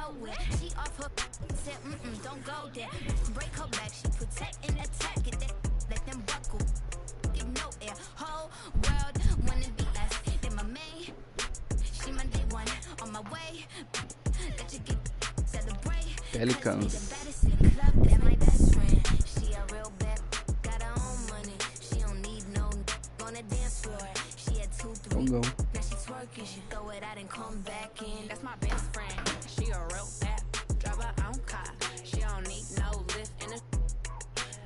nowhere. She off her said, don't go there. Break her back, she protect and attack it. Let them buckle, give no air. Whole world wanna be us. They my main, she my day one on my way. Let you get celebrate. Pelicans. They're my best friend. She a real bad, got her own money. She don't need no on the dance floor. She had 2, 3. Now she twerking, she throw it out and come back in. That's my best friend. She a real bad, drive her own car. She don't need no lift in it.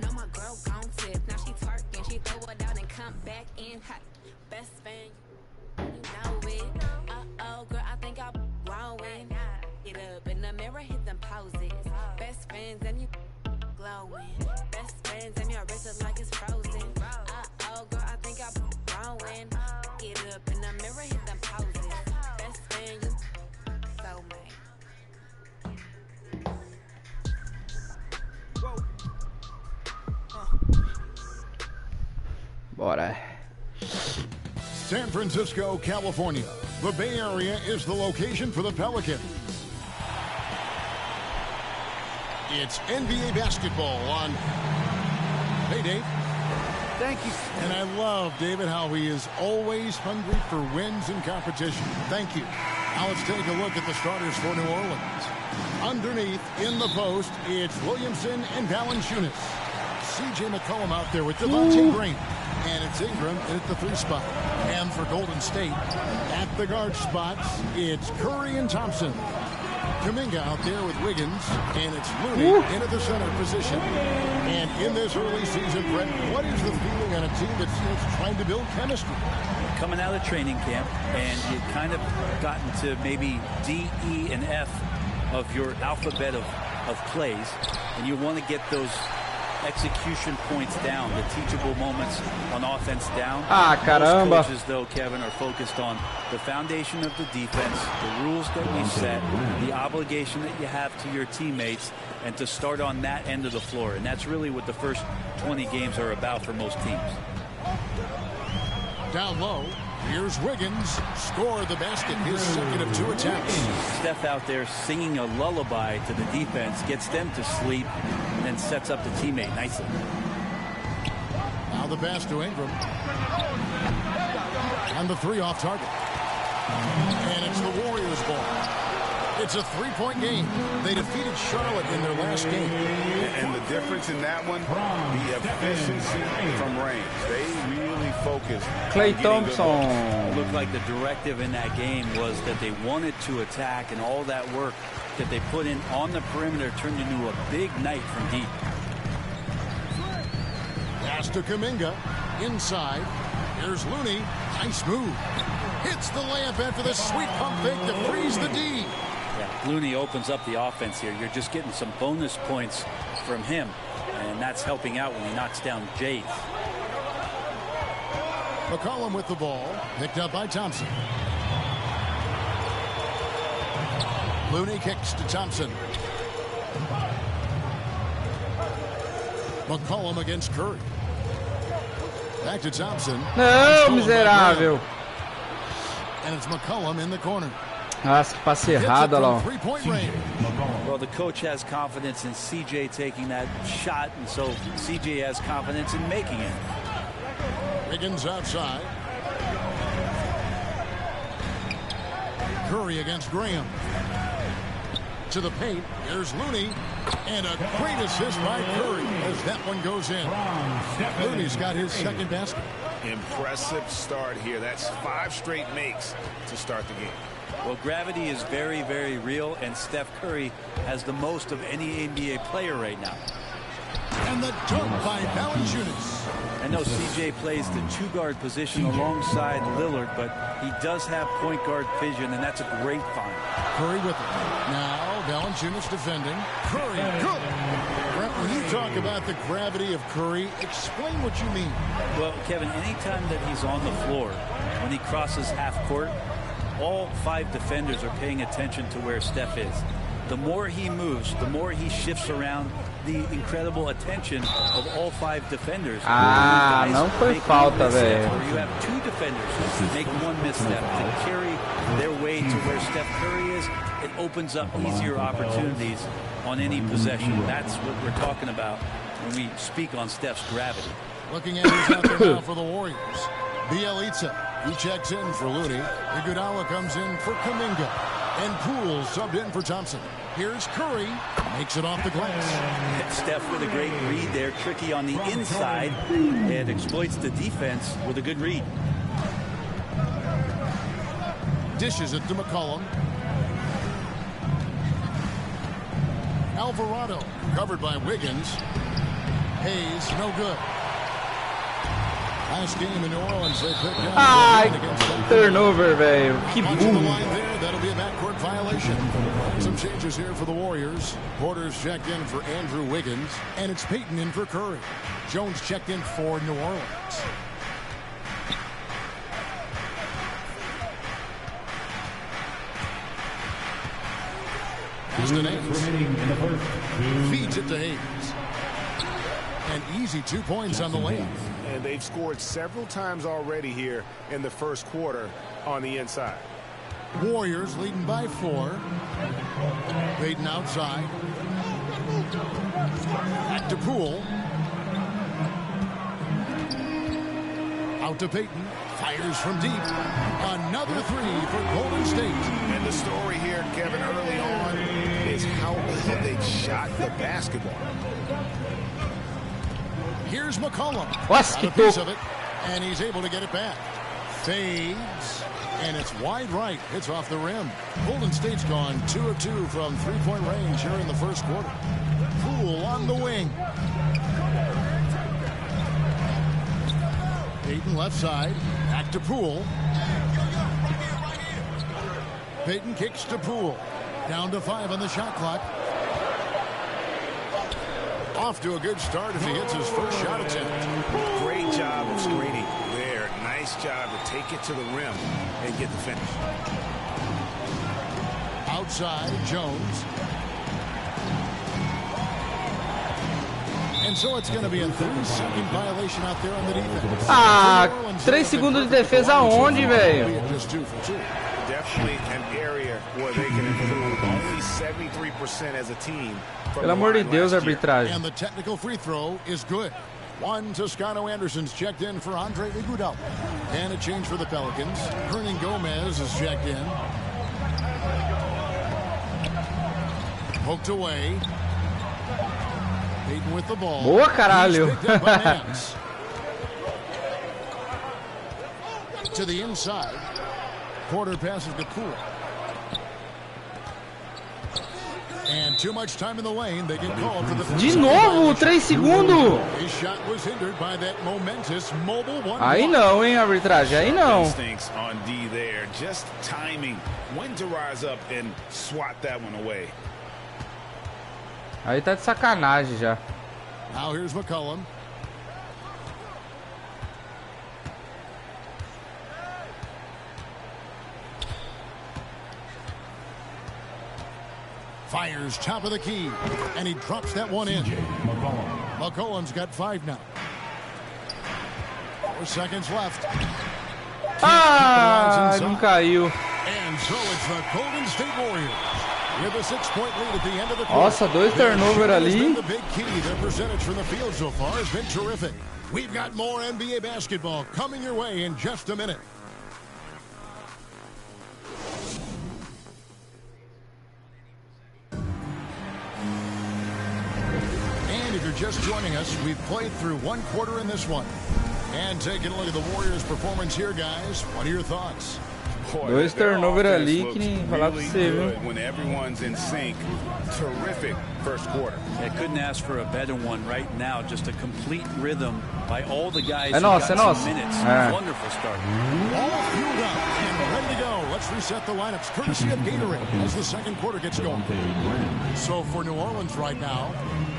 No, my girl gon' tip. Now she twerking, she throw it out and come back in hot. Best friend, you know it. Uh-oh, girl, I think I'm growing. Get up in the mirror, hit them poses. Best friends and you glowing. Best friends and your wrist is like it's frozen. Uh-oh, girl, I think I'm growing. Get up in the mirror, hit them poses. Best friend, you soulmate. Bora. San Francisco, California. The Bay Area is the location for the Pelicans. It's NBA basketball on Payday. Thank you. And I love, David, how he is always hungry for wins and competition. Thank you. Now let's take a look at the starters for New Orleans. Underneath, in the post, it's Williamson and Valanciunas. C.J. McCollum out there with Devontae Green. And it's Ingram at the 3 spot. And for Golden State, at the guard spots, it's Curry and Thompson. Kuminga out there with Wiggins, and it's Looney into the center position. And in this early season, Brett, what is the feeling on a team that's trying to build chemistry? Coming out of training camp, and you've kind of gotten to maybe D, E, and F of your alphabet of plays, and you want to get those execution points down, the teachable moments on offense down. Caramba. Most coaches, though, Kevin, are focused on the foundation of the defense, the rules that we set, the obligation that you have to your teammates, and to start on that end of the floor. And that's really what the first 20 games are about for most teams. Down low, here's Wiggins. Scored the basket, his second of 2 attempts. Steph out there singing a lullaby to the defense, gets them to sleep, and then sets up the teammate nicely. Now the pass to Ingram. And the 3 off target. And it's the Warriors' ball. It's a 3-point game. They defeated Charlotte in their last game. And the difference in that one, the efficiency from range. They really focused. Klay Thompson. It looked like the directive in that game was that they wanted to attack, and all that work that they put in on the perimeter turned into a big night from deep. Pass to Kuminga. Inside. Here's Looney. Nice move. Hits the layup after the sweet pump fake to freeze the D. Yeah, Looney opens up the offense here. You're just getting some bonus points from him, and that's helping out when he knocks down Jay. McCollum with the ball, picked up by Thompson. Looney kicks to Thompson. McCollum against Curry. Back to Thompson. Não, miserável. And it's McCollum in the corner. Nossa, que passe errado, olha lá. Well, the coach has confidence in CJ taking that shot, and so CJ has confidence in making it. Wiggins outside. Curry against Graham. To the paint. Here's Looney. And a great assist by Curry as that one goes in. Looney's got his second basket. Impressive start here. That's 5 straight makes to start the game. Well, gravity is very, very real, and Steph Curry has the most of any NBA player right now. And the dunk by Valanciunas. I know CJ plays the 2-guard position alongside Lillard, but he does have point guard vision, and that's a great find. Curry with it. Now Valanciunas defending. Curry, good. Brett, when you talk about the gravity of Curry, explain what you mean. Well, Kevin, anytime that he's on the floor, when he crosses half court, all 5 defenders are paying attention to where Steph is. the more he moves, the more he shifts around the incredible attention of all 5 defenders. Ah, não foi falta, velho. You have 2 defenders make one misstep to carry their way to where Steph Curry is. It opens up easier opportunities on any possession. That's what we're talking about when we speak on Steph's gravity. Looking at who's out there now for the Warriors. Bielitsa, he checks in for Looney. Iguodala comes in for Kuminga. And Poole subbed in for Thompson. Here's Curry, makes it off the glass. Steph with a great read there, tricky on the inside, and exploits the defense with a good read. Dishes it to McCollum. Alvarado, covered by Wiggins. Hayes, no good. Last game in New Orleans, they picked down. Ai, turnover, velho. Que Punch in the burro. line there, that'll be a backcourt violation. Some changes here for the Warriors. Porter's checked in for Andrew Wiggins, and it's Payton in for Curry. Jones checked in for New Orleans. Houston Hayes feeds it to Hayes. An easy 2 points on the lane. And they've scored several times already here in the first quarter on the inside. Warriors leading by 4. Payton outside. Back to Poole. Out to Payton. Fires from deep. Another 3 for Golden State. And the story here, Kevin, early on is how well they shot the basketball. Here's McCollum. Nossa, Got que a piece toco. of it, and he's able to get it back. Fades, and it's wide right. Hits off the rim. Golden State's gone 2 of 2 from three-point range here in the first quarter. Poole on the wing. Payton left side. Back to Poole. Payton kicks to Poole. Down to 5 on the shot clock. Off to a good start as he hits his first shot attempt. Great job of screening there. Nice job to take it to the rim and get the finish. Outside, Jones. And so it's going to be a 3-second violation out there on the defense. Ah, 3 segundos de defesa aonde, velho? Just 2 for 2. Definitely an area where they can improve. Only 73% as a team. Pelo amor de Deus, arbitragem. And the technical free throw is good. One Toscano Anderson's checked in for Andre Iguodala. And a change for the Pelicans. Hernan Gomez is checked in. Poked away. Payton with the ball. Boa, caralho. He's picked up by Nance. To the inside. Porter passes to Poole. And too much time in the lane. They get called for the De novo, 3 segundos. His shot was hindered by that momentous mobile one. Aí não, hein, arbitragem. Aí não. Instincts on D there. Just timing when to rise up and swat that one away. Aí tá de sacanagem já. Now here's McCollum. Fires top of the key, and he drops that one in. McCollum's got 5 now. 4 seconds left. Ah, não caiu. And so it's the Golden State Warriors with a 6-point lead at the end of the quarter. Nossa, 2 turnover ali. The big key. Their percentage from the field so far has been terrific. We've got more NBA basketball coming your way in just a minute. And if you're just joining us, we've played through 1 quarter in this one. And taking a look at the Warriors' performance here, guys. What are your thoughts? 2 turnover ali que nem falar pra você, viu? When everyone's in sync. Terrific first quarter. I couldn't ask for a better one right now. Just a complete rhythm by all the guys É who nosso, é got nosso. some minutes. É. Wonderful start. All fueled up and ready to go. Let's reset the lineups courtesy of Gatorade as the second quarter gets going. So for New Orleans right now,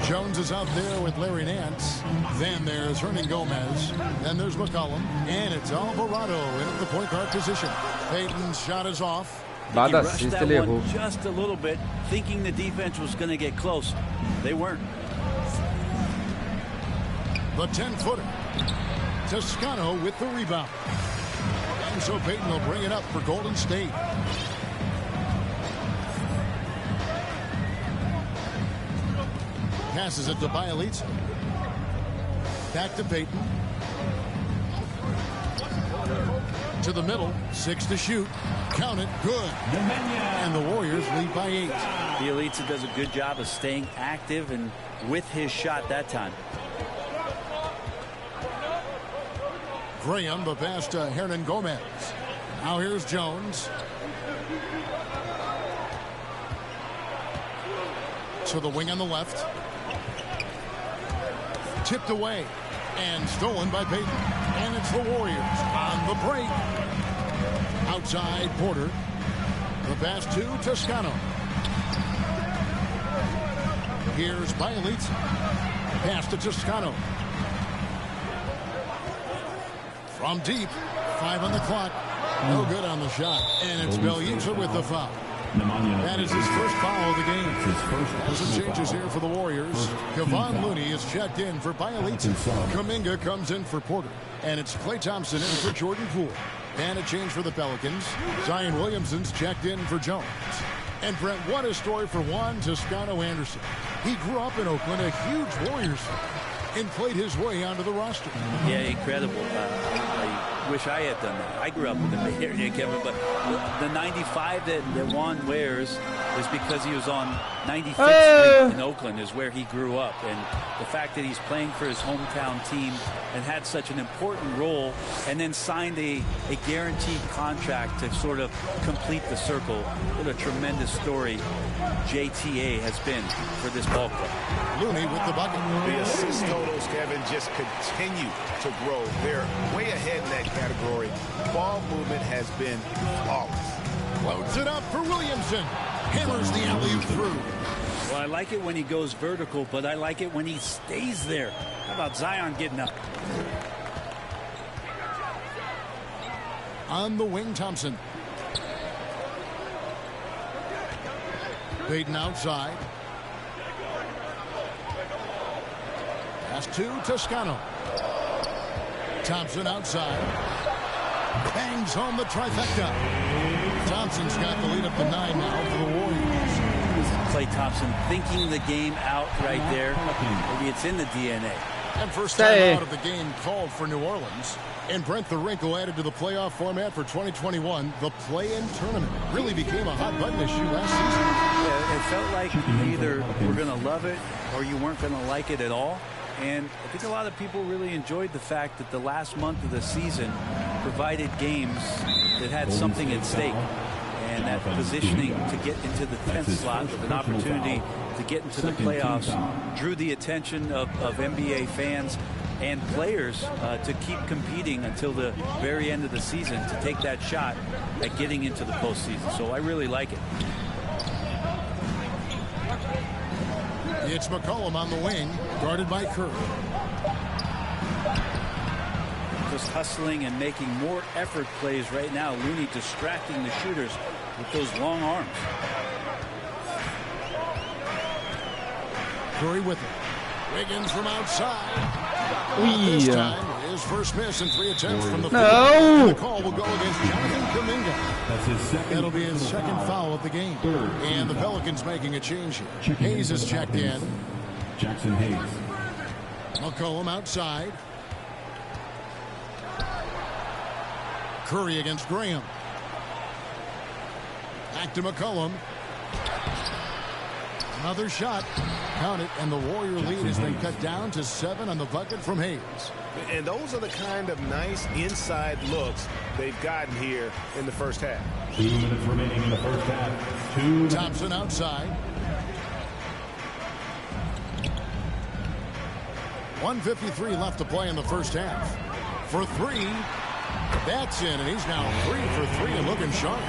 Jones is out there with Larry Nance. Then there's Hernan Gomez. Then there's McCollum. And it's Alvarado in at the point guard position. Payton's shot is off. Lá da cesta ele errou. Just a little bit, thinking the defense was going to get close. They weren't. The 10-footer. Toscano with the rebound. And so Payton will bring it up for Golden State. Passes it to Bielitsa. Back to Payton. To the middle. 6 to shoot. Count it. Good. And the Warriors lead by 8. Bielitsa does a good job of staying active and with his shot that time. Graham, the pass to Hernan Gomez. Now here's Jones. To the wing on the left. Tipped away and stolen by Payton. And it's the Warriors on the break. Outside Porter. The pass to Toscano. Here's Bielitsa. Pass to Toscano. From deep. 5 on the clock. No good on the shot. And it's Bielitsa with the foul. That is his first foul of the game. Some changes here for the Warriors. Kevon Looney is checked in for Bielitsa. Kuminga comes in for Porter. And it's Klay Thompson in for Jordan Poole. And a change for the Pelicans. Zion Williamson's checked in for Jones. And Brent, what a story for Juan Toscano Anderson. He grew up in Oakland, a huge Warriors fan, and played his way onto the roster. Yeah, incredible. I wish I had done that. I grew up in the Bay Area, Kevin, but the 95 that Juan wears is because he was on 95th Street in Oakland is where he grew up. And the fact that he's playing for his hometown team and had such an important role and then signed a guaranteed contract to sort of complete the circle. What a tremendous story JTA has been for this ball club. Looney with the bucket. The assist totals, Kevin, just continue to grow. They're way ahead in that category. Ball movement has been flawless. Loads it up for Williamson. Hammers the alley-oop through. Well, I like it when he goes vertical, but I like it when he stays there. How about Zion getting up? On the wing, Thompson. Payton outside. Pass to Toscano. Thompson outside. Bangs home the trifecta. Thompson's got the lead up to 9 now for the Warriors. Klay Thompson thinking the game out right there. Maybe it's in the DNA. And first time out of the game called for New Orleans. And Brent, the wrinkle added to the playoff format for 2021, the play-in tournament really became a hot button issue last season. Yeah, it felt like you either were going to love it or you weren't going to like it at all. And I think a lot of people really enjoyed the fact that the last month of the season provided games that had something at stake. And that positioning to get into the 10th slot with an opportunity to get into the playoffs drew the attention of NBA fans and players to keep competing until the very end of the season to take that shot at getting into the postseason. So I really like it. It's McCollum on the wing, guarded by Curry. Just hustling and making more effort plays right now. Looney distracting the shooters with those long arms. Curry with it. Wiggins from outside. This time, his first miss in 3 attempts from the field. And the call will go against Jonathan Kuminga. That's his second. That'll be his second foul of the game. And the Pelicans making a change here. Hayes is checked in. Jackson Hayes. McCollum outside. Curry against Graham. Back to McCollum. Another shot. Count it, and the Warrior lead has been cut down to 7 on the bucket from Hayes. And those are the kind of nice inside looks they've gotten here in the first half. 2 minutes remaining in the first half. Thompson outside. 1:53 left to play in the first half. For 3. That's in, and he's now 3 for 3 and looking sharp.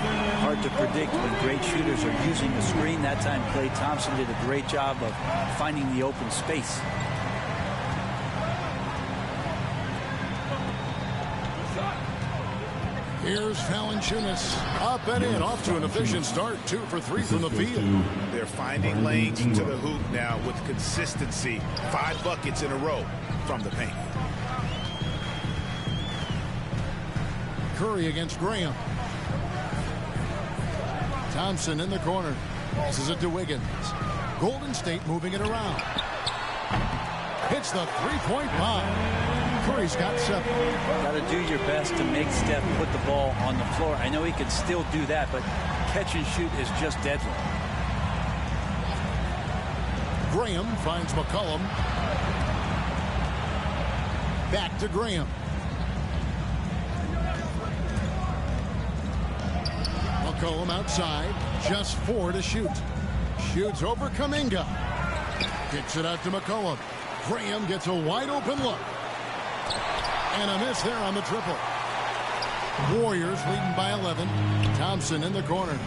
Hard to predict when great shooters are using the screen. That time, Klay Thompson did a great job of finding the open space. Here's Valanciunas up and in, off to an efficient start. 2 for 3 from the field. They're finding lanes to the hoop now with consistency. 5 buckets in a row from the paint. Curry against Graham. Thompson in the corner. Passes it to Wiggins. Golden State moving it around. Hits the three-point line. Curry's got 7. Got to do your best to make Steph put the ball on the floor. I know he can still do that, but catch and shoot is just deadly. Graham finds McCollum. Back to Graham. McCollum outside. Just 4 to shoot. Shoots over Kuminga. Kicks it out to McCollum. Graham gets a wide open look. And a miss there on the triple. Warriors leading by 11. Thompson in the corner.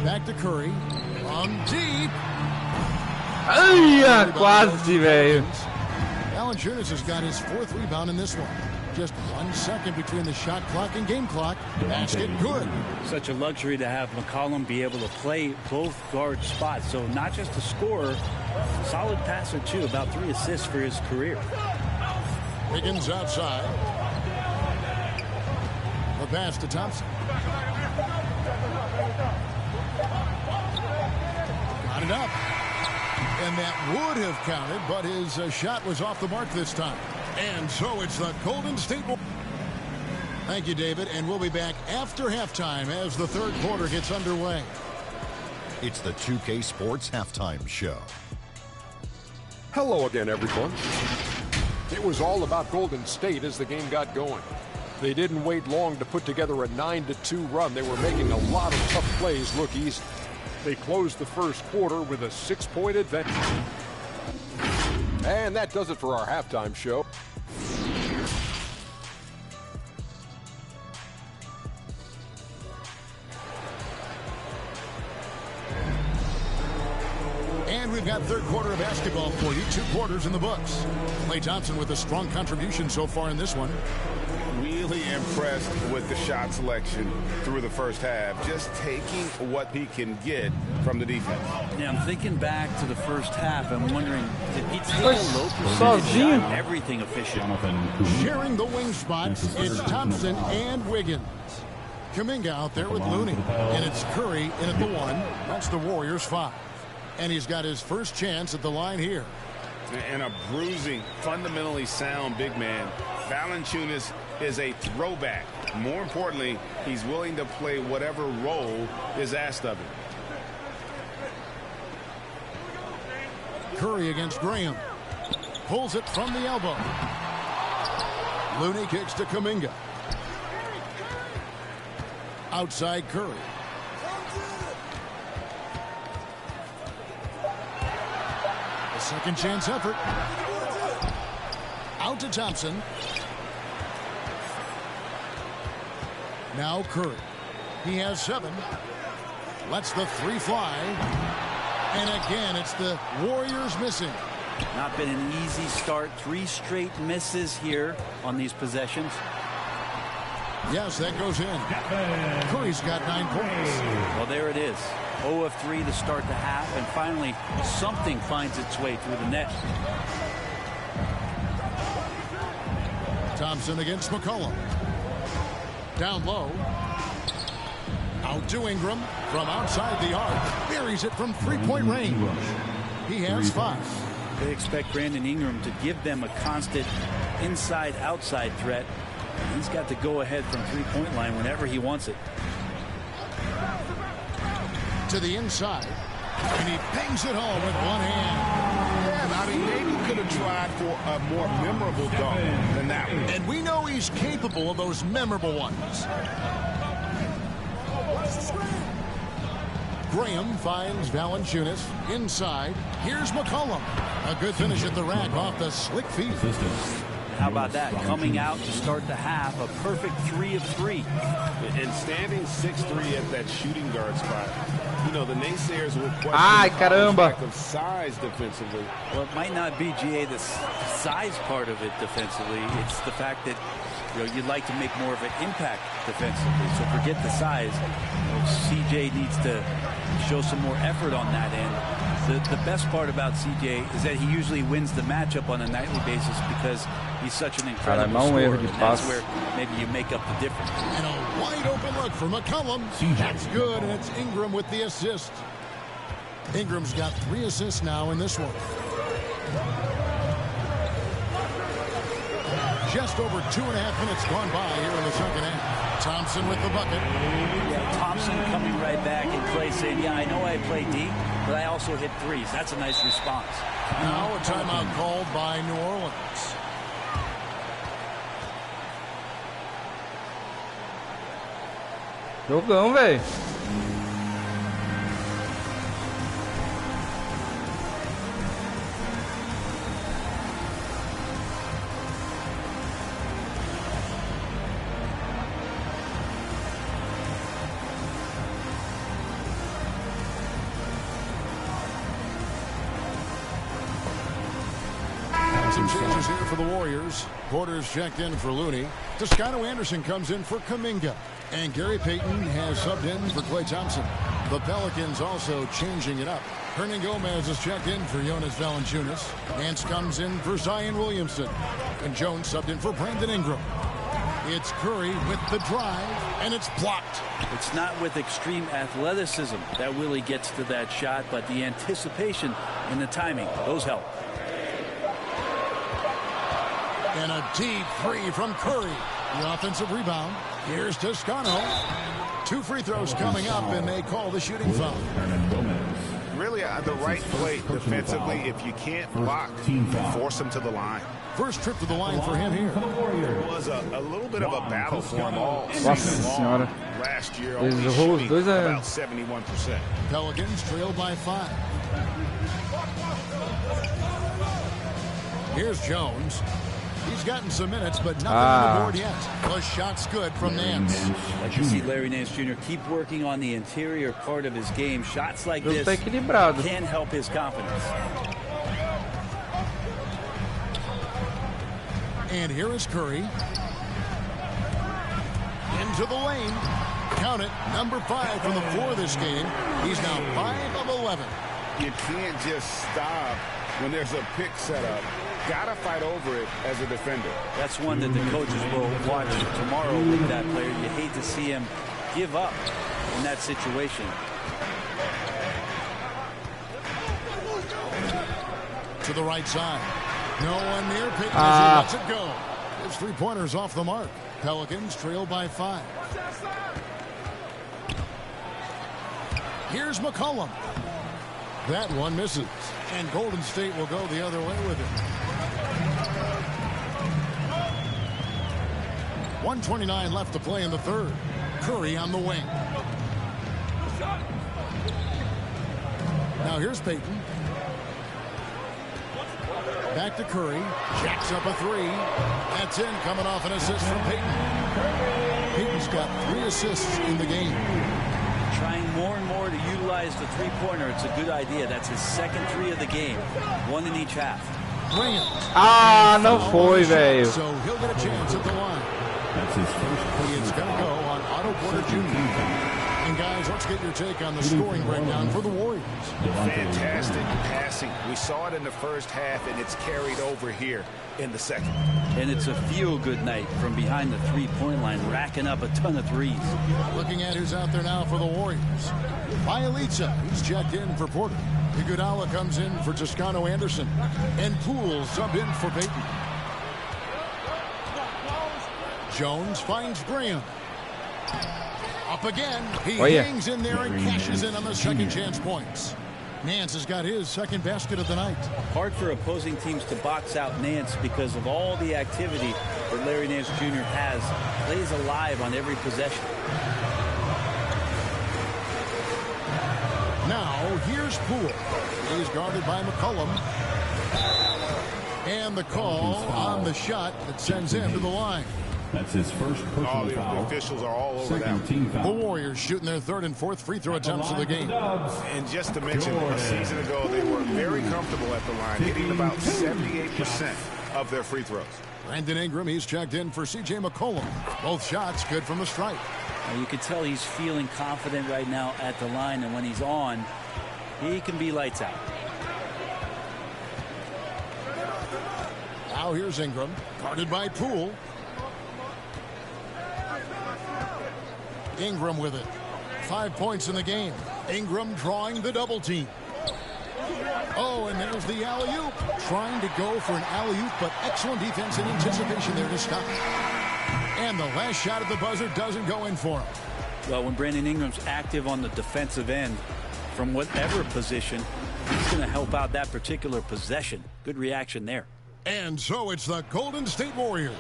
Back to Curry. From deep. Ai, quase, velho. Valanciunas has got his 4th rebound in this one. Just 1 second between the shot clock and game clock. Basket good. Such a luxury to have McCollum be able to play both guard spots. So not just a scorer, solid passer too. About 3 assists for his career. Wiggins outside. The pass to Thompson. Got it up. And that would have counted, but his shot was off the mark this time. And so it's the Golden State. Thank you, David. And we'll be back after halftime as the 3rd quarter gets underway. It's the 2K Sports Halftime Show. Hello again, everyone. It was all about Golden State as the game got going. They didn't wait long to put together a 9-2 run. They were making a lot of tough plays look easy. They closed the first quarter with a 6-point advantage. And that does it for our halftime show. And we've got 3rd quarter of basketball for you. 2 quarters in the books. Klay Thompson with a strong contribution so far in this one. Really impressed with the shot selection through the first half. Just taking what he can get from the defense. Yeah, I'm thinking back to the first half. I'm wondering, did he take a low percentage shot? Everything efficient. Sharing the wing spots, it's Thompson and Wiggins. Kuminga out there with Looney. And it's Curry in at the 1. That's the Warriors' 5. And he's got his first chance at the line here. And a bruising, fundamentally sound big man. Valanciunas is a throwback. More importantly, he's willing to play whatever role is asked of him. Curry against Graham. Pulls it from the elbow. Looney kicks to Kuminga. Outside Curry. A second chance effort. Out to Thompson. Now Curry. He has 7. Lets the 3 fly. And again, it's the Warriors missing. Not been an easy start. 3 straight misses here on these possessions. Yes, that goes in. Curry's got 9 points. Well, there it is. 0 of 3 to start the half, and finally something finds its way through the net. Thompson against McCollum. Down low. Out to Ingram from outside the arc. Buries it from 3-point range. He has 5. They expect Brandon Ingram to give them a constant inside-outside threat. He's got to go ahead from 3-point line whenever he wants it. To the inside. And he bangs it home with 1 hand. Yeah, I mean, maybe could have tried for a more memorable dunk than that one. And we know he's capable of those memorable ones. Graham finds Valanciunas inside. Here's McCollum. A good finish at the rack off the slick feet. How about that? Coming out to start the half, a perfect 3 of 3. And standing 6'3" at that shooting guard spot. You know, the naysayers will question the lack of size defensively. Well, it might not be, GA, the size part of it defensively. It's the fact that you'd like to make more of an impact defensively. So forget the size. CJ needs to show some more effort on that end. The best part about CJ is that he usually wins the matchup on a nightly basis because he's such an incredible scorer. And that's where maybe you make up the difference. And a wide open look for McCollum. That's good, and it's Ingram with the assist. Ingram's got 3 assists now in this one. Just over 2.5 minutes gone by here in the second half. Thompson with the bucket. Yeah, Thompson coming right back and Clay saying, yeah, I know I play deep, but I also hit threes. That's a nice response. Now a timeout called by New Orleans. Jogão, velho. Some changes here for the Warriors. Porter's checked in for Looney. Toscano Anderson comes in for Kuminga. And Gary Payton has subbed in for Klay Thompson. The Pelicans also changing it up. Hernan Gomez is checked in for Jonas Valanciunas. Nance comes in for Zion Williamson. And Jones subbed in for Brandon Ingram. It's Curry with the drive, and it's blocked. It's not with extreme athleticism that Willie gets to that shot, but the anticipation and the timing, those help. And a deep three from Curry. The offensive rebound. Here's Toscano. 2 free throws coming up, and they call the shooting foul. Really the right play defensively. If you can't block, force him to the line. First trip to the line for him here. It was a little bit of a battle for him all season long. Last year, only shooting about 71%. Pelicans trail by 5. Here's Jones. He's gotten some minutes, but nothing on the board yet. The shot's good from Nance. Like you see Larry Nance Jr. keep working on the interior part of his game. Shots like this can help his confidence. And here is Curry. Into the lane. Count it, number 5 from the floor this game. He's now 5 of 11. You can't just stop when there's a pick set up. Gotta fight over it as a defender. That's one that the coaches will watch tomorrow with that player. You hate to see him give up in that situation. To the right side. No one near Payton as he lets it go. His 3-pointers off the mark. Pelicans trail by 5. Here's McCollum. That one misses. And Golden State will go the other way with it. 1:29 left to play in the third. Curry on the wing. Now here's Payton. Back to Curry. Jacks up a 3. That's in, coming off an assist from Payton. Payton's got 3 assists in the game. Trying more and more to utilize the 3-pointer. It's a good idea. That's his second 3 of the game. 1 in each half. Não foi, velho. So he'll get a chance at the line. That's his first. It's going to go on Otto Porter Jr. And guys, let's get your take on the scoring breakdown for the Warriors. Fantastic passing. We saw it in the first half, and it's carried over here in the second. And it's a feel-good night from behind the 3-point line, racking up a ton of threes. Looking at who's out there now for the Warriors. Bielitsa, he's checked in for Porter. Iguodala comes in for Toscano Anderson. And Poole sub in for Payton. Jones finds Graham. Up again. He hangs in there and cashes in on the second chance points. Nance has got his second basket of the night. Hard for opposing teams to box out Nance because of all the activity that Larry Nance Jr. has. Plays alive on every possession. Now here's Poole. He's guarded by McCollum. And the call on the shot that sends him to the line. That's his first personal foul. The officials are all over that. The Warriors shooting their 3rd and 4th free throw attempts of the game. And just to mention, a season ago, they were very comfortable at the line, hitting about 78% of their free throws. Brandon Ingram, he's checked in for C.J. McCollum. Both shots good from the stripe. You can tell he's feeling confident right now at the line, and when he's on, he can be lights out. Now here's Ingram, guarded by Poole. Ingram with it. 5 points in the game. Ingram drawing the double team. Oh, and there's the alley-oop. Trying to go for an alley-oop, but excellent defense and anticipation there to stop. And the last shot at the buzzer doesn't go in for him. Well, when Brandon Ingram's active on the defensive end, from whatever position, he's going to help out that particular possession. Good reaction there. And so it's the Golden State Warriors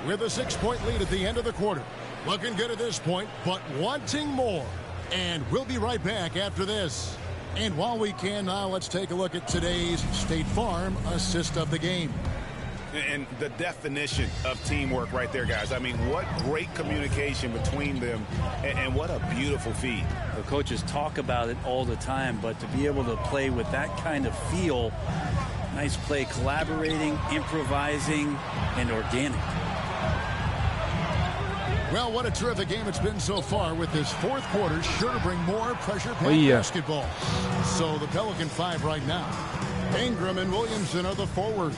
with a 6-point lead at the end of the quarter. Looking good at this point, but wanting more. And we'll be right back after this. And while we can now, let's take a look at today's State Farm assist of the game. And the definition of teamwork right there, guys. I mean, what great communication between them, and what a beautiful feed. The coaches talk about it all the time, but to be able to play with that kind of feel, nice play, collaborating, improvising, and organic. Well, what a terrific game it's been so far, with this fourth quarter sure to bring more pressure-packed basketball. So the Pelican 5 right now. Ingram and Williamson are the forward.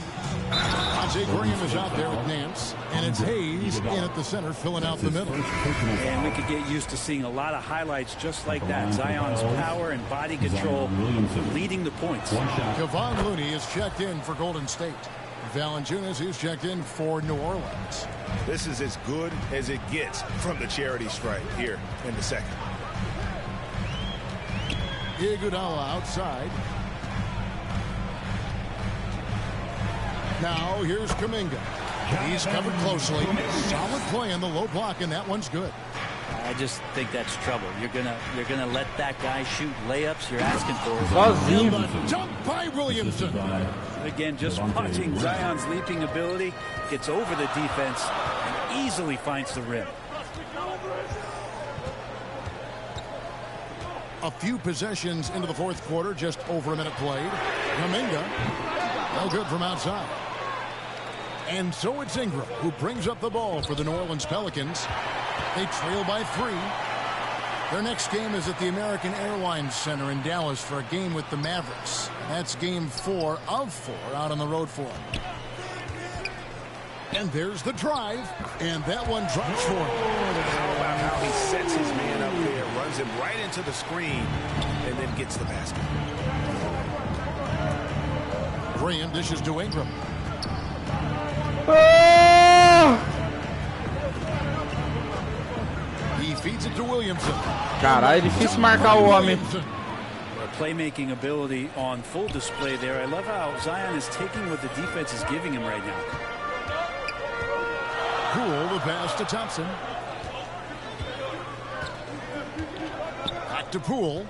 Monte Graham is out there at Nance, and it's Hayes in at the center filling out the middle. And we could get used to seeing a lot of highlights just like that. Zion's power and body control leading the points. Kevon Looney is checked in for Golden State. Valanciunas is checked in for New Orleans. This is as good as it gets from the charity stripe here in the second. Iguodala outside. Now here's Kuminga. He's covered closely. Solid play in the low block, and that one's good. I just think that's trouble. You're gonna let that guy shoot layups. You're asking for The jump by Williamson. Again, just watching Zion's leaping ability, gets over the defense and easily finds the rim. A few possessions into the fourth quarter, just over a minute played. Kuminga, no good from outside. And so it's Ingram who brings up the ball for the New Orleans Pelicans. They trail by 3. Their next game is at the American Airlines Center in Dallas for a game with the Mavericks. That's game 4 of 4 out on the road for them. And there's the drive, and that one drops for him. How about how he sets his man up there, runs him right into the screen, and then gets the basket. Graham dishes to Ingram. He feeds it to Williamson. Caralho, é difícil marcar o homem. Playmaking ability on full display there. I love how Zion is taking what the defense is giving him right now. Poole, the pass to Thompson. Back to Poole.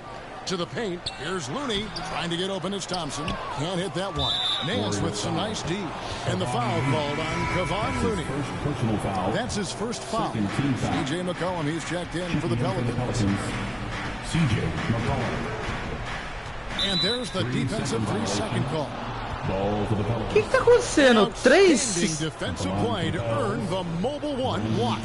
To the paint. Here's Looney trying to get open as Thompson. Can't hit that one. Nance with some nice D. And the foul called on Kevon Looney. That's his first foul. C.J. McCollum, he's checked in for the Pelicans. C.J. McCollum. And there's the defensive 3-second call. O que tá acontecendo? 3? Defensive play to earn the mobile 1 block.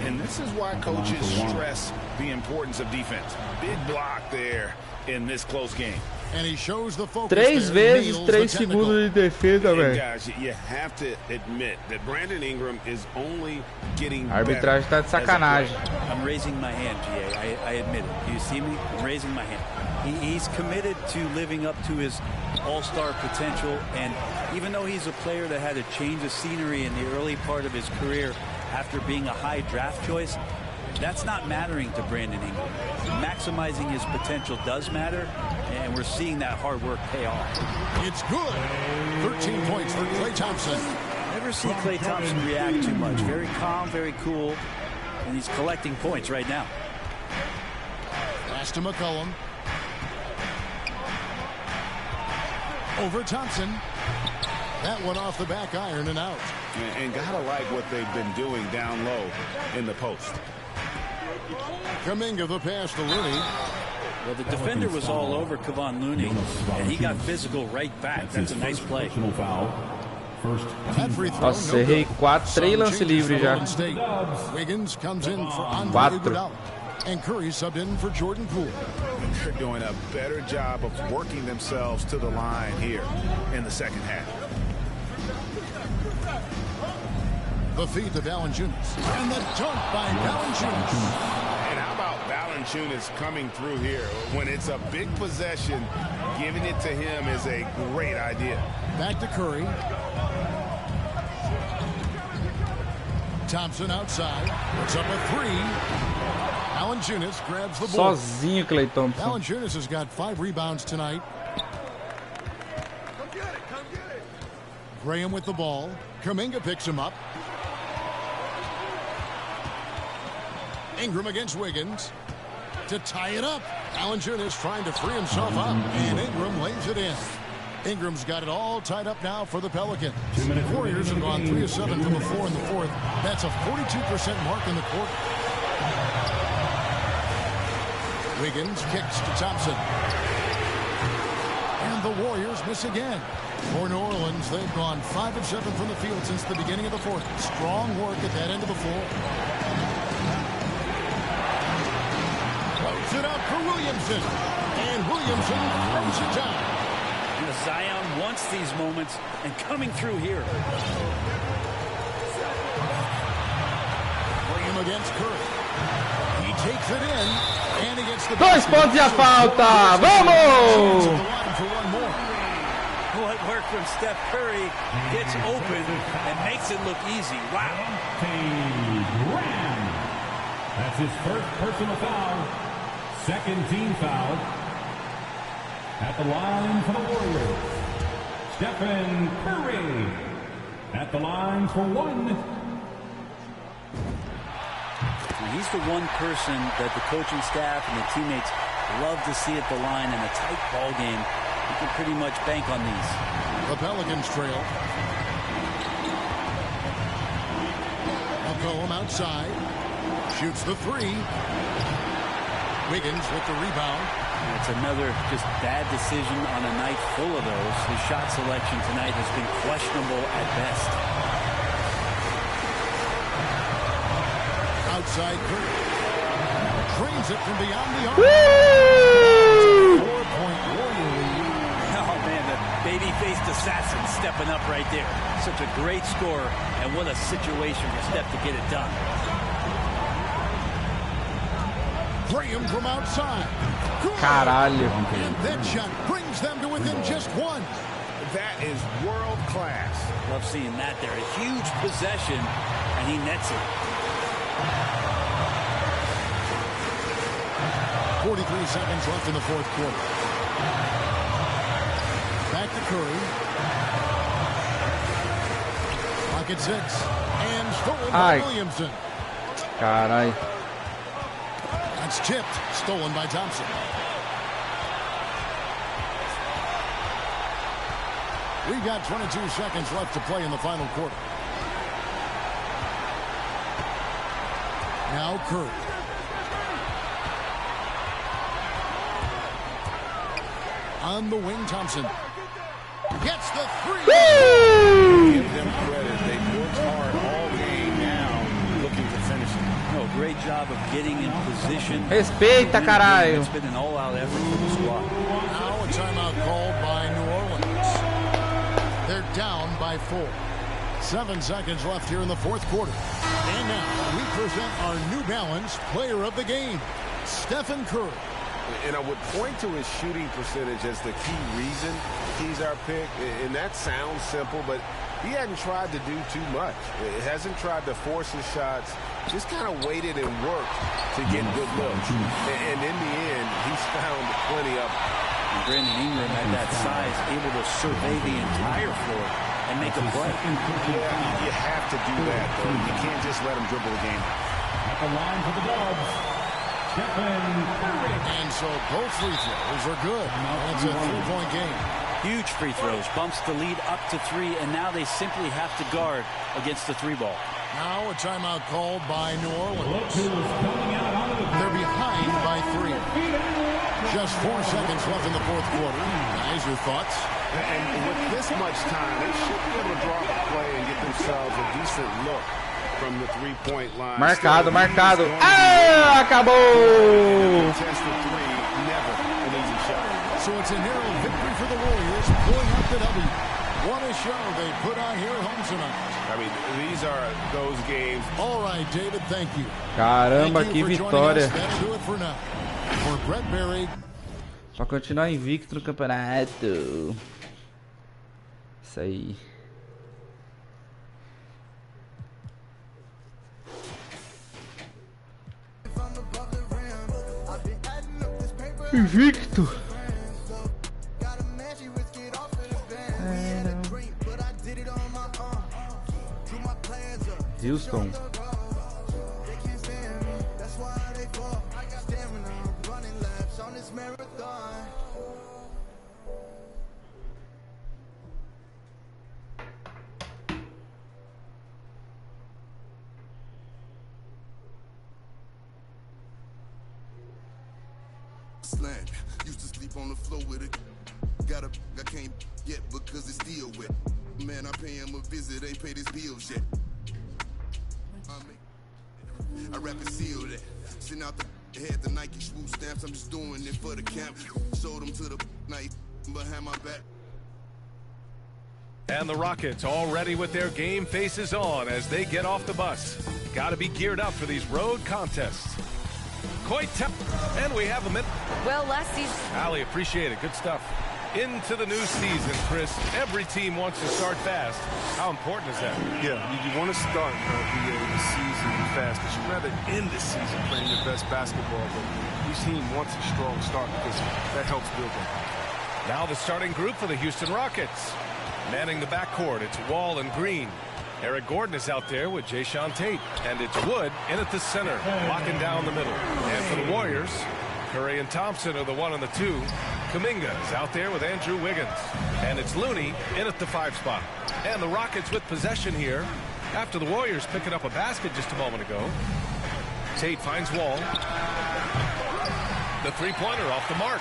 And this is why coaches stress the importance of defense. Big block there in this close game. And he shows the focus 3 there, vezes 3 segundos de defesa, velho. Guys, you have to admit that Brandon Ingram is only getting A arbitragem tá de sacanagem. I'm raising my hand, GA. I admit it. You see me? I'm raising my hand. He's committed to living up to his all-star potential, and even though he's a player that had a change of scenery in the early part of his career after being a high draft choice, that's not mattering to Brandon Ingram. Maximizing his potential does matter, and we're seeing that hard work pay off. It's good. 13 points for Klay Thompson. Never see Klay Thompson react too much. Very calm, very cool, and he's collecting points right now. Pass to McCollum. Over Thompson. That one off the back iron and out. And gotta like what they've been doing down low in the post. Kuminga the pass to Looney. Well, the defender was all over Kevon Looney, and he got physical right back. That's a nice play. Foul Nossa, errei 3 lance livres já. Wiggins comes in for Andre 4. Iguodala. And Curry subbed in for Jordan Poole. They're doing a better job of working themselves to the line here in the second half. The feed to Valanciunas. And the dunk by Valanciunas. And how about Valanciunas coming through here? When it's a big possession, giving it to him is a great idea. Back to Curry. Thompson outside. Puts up a 3. Valanciunas grabs the ball. Sozinho, Klay Thompson. Valanciunas has got 5 rebounds tonight. Graham with the ball. Kuminga picks him up. Ingram against Wiggins to tie it up. Valanciunas trying to free himself up, and Ingram lays it in. Ingram's got it all tied up now for the Pelicans. Warriors have gone 3 of 7 from the floor in the fourth. That's a 42% mark in the quarter. Wiggins kicks to Thompson. And the Warriors miss again. For New Orleans, they've gone 5 of 7 from the field since the beginning of the fourth. Strong work at that end of the floor. Floats it up for Williamson. And Williamson throws it down. And Zion wants these moments and coming through here. Graham against Curry. He takes it in. And he gets the 2 pontos e a falta. Vamos! What work from Steph Curry gets open and makes it look easy. Wow. That's his first personal foul. Second team foul. At the line for the Warriors, Stephen Curry. At the line for 1. He's the one person that the coaching staff and the teammates love to see at the line in a tight ball game. You can pretty much bank on these. The Pelicans trail. McCollum outside. Shoots the 3. Wiggins with the rebound. It's another just bad decision on a night full of those. His shot selection tonight has been questionable at best. Outside Curry. Drains it from beyond the arc. 4-point Warrior lead. Oh, man, the baby-faced assassin stepping up right there. Such a great scorer, and what a situation for Steph to get it done. Graham from outside. Caralho. And that shot brings them to within just 1. That is world class. Love seeing that there. A huge possession, and he nets it. 43 seconds left in the fourth quarter. Back to Curry. Pocket 6. And stolen by Williamson. Carai. That's tipped. Stolen by Thompson. We've got 22 seconds left to play in the final quarter. Now Curry. On the wing, Thompson gets the 3. Give them credit. They've worked hard all game now, looking to finish it. Oh, great job of getting in position. Respeita, caralho. It's been an all-out effort for the squad. Now a timeout called by New Orleans. They're down by 4. 7 seconds left here in the fourth quarter. And now we present our New Balance player of the game, Stephen Curry. And I would point to his shooting percentage as the key reason he's our pick. And that sounds simple, but he hadn't tried to do too much. It hasn't tried to force his shots. Just kind of waited and worked to get good looks. And in the end, he's found plenty of them. Brandon Ingram at that size, able to survey the entire floor and make a play. Yeah, you have to do that, though. You can't just let him dribble the game. At the line for the Dubs, Stephen Curry. And so both free throws are good. It's a 3-point game. Huge free throws, bumps the lead up to 3, and now they simply have to guard against the 3-ball. Now a timeout called by New Orleans. They're behind by 3. Just 4 seconds left in the fourth quarter. Guys, your thoughts? And with this much time, they should be able to draw up a play and get themselves a decent look from the three-point line. Marcado, marcado. Ah, acabou! Tested three, never an easy shot. So it's a narrow victory for the Warriors, pulling up the W. What a show they put on here home tonight. I mean, these are those games. All right, David, thank you. Caramba, que vitória. That'll do it for now. For Brett Berry. Pra continuar invicto no campeonato. Isso aí. Invicto. Houston. Slant. Used to sleep on the floor with it. I can't yet because it's still wet. Man, I pay him a visit, ain't paid his bills yet. I rap and seal that. Send out the head, the Nike swoop stamps. I'm just doing it for the camp. Showed them to the night behind my back. And the Rockets all ready with their game faces on as they get off the bus. Got to be geared up for these road contests. Quite tough. And we have a minute. Well, last season. Allie, appreciate it. Good stuff. Into the new season, Chris. Every team wants to start fast. How important is that? Yeah, you want to start the season fast, but you'd rather end the season playing your best basketball. But each team wants a strong start because that helps build them. Now the starting group for the Houston Rockets. Manning the backcourt, it's Wall and Green. Eric Gordon is out there with Jayshawn Tate. And it's Wood in at the center, locking down the middle. And for the Warriors, Curry and Thompson are the 1 and the 2. Kuminga is out there with Andrew Wiggins. And it's Looney in at the 5 spot. And the Rockets with possession here after the Warriors picking up a basket just a moment ago. Tate finds Wall. The three-pointer off the mark.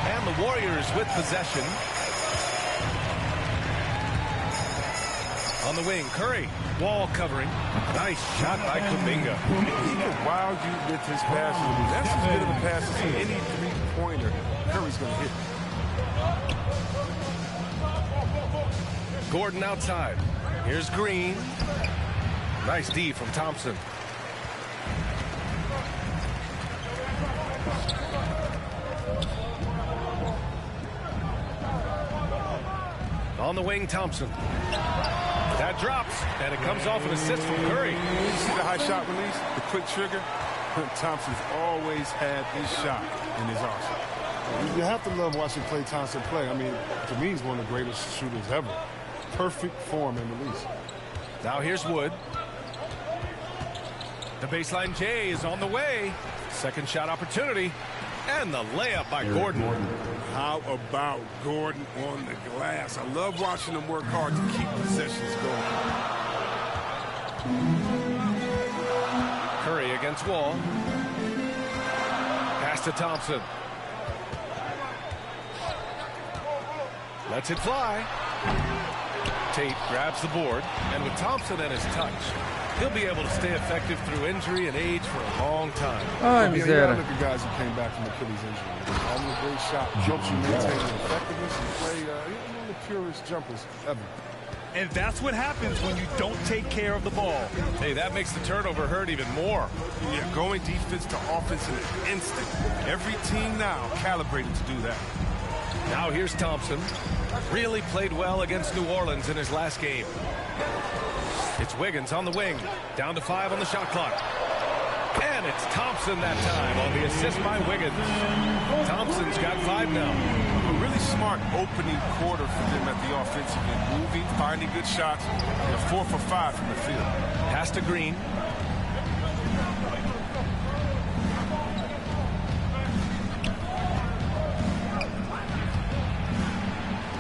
And the Warriors with possession. On the wing, Curry. Wall covering. Nice shot by Kuminga. He can wow you with his passes. That's as good of a pass as any three-pointer Curry's going to hit. Gordon outside. Here's Green. Nice D from Thompson. On the wing, Thompson. That drops, and it comes off an assist from Curry. You see the high shot release, the quick trigger? Thompson's always had his shot in his arsenal. You have to love watching Klay Thompson play. I mean, to me, he's one of the greatest shooters ever. Perfect form and release. Now here's Wood. The baseline J is on the way. Second shot opportunity. And the layup by Gordon. How about Gordon on the glass? I love watching him work hard to keep possessions going. Curry against Wall. Pass to Thompson. Lets it fly. Tate grabs the board. And with Thompson and his touch, he'll be able to stay effective through injury and age for a long time. Ai, miséria. Look at guys who came back from Achilles injury. Having a great shot helps you maintain the effectiveness and play one of the purest jumpers ever. And that's what happens when you don't take care of the ball. Hey, that makes the turnover hurt even more. Yeah, going defense to offense in an instant. Every team now calibrated to do that. Now here's Thompson. Really played well against New Orleans in his last game. It's Wiggins on the wing. Down to 5 on the shot clock. And it's Thompson that time on the assist by Wiggins. Thompson's got 5 now. A really smart opening quarter for them at the offensive end. Moving, finding good shots. They're 4 for 5 from the field. Pass to Green.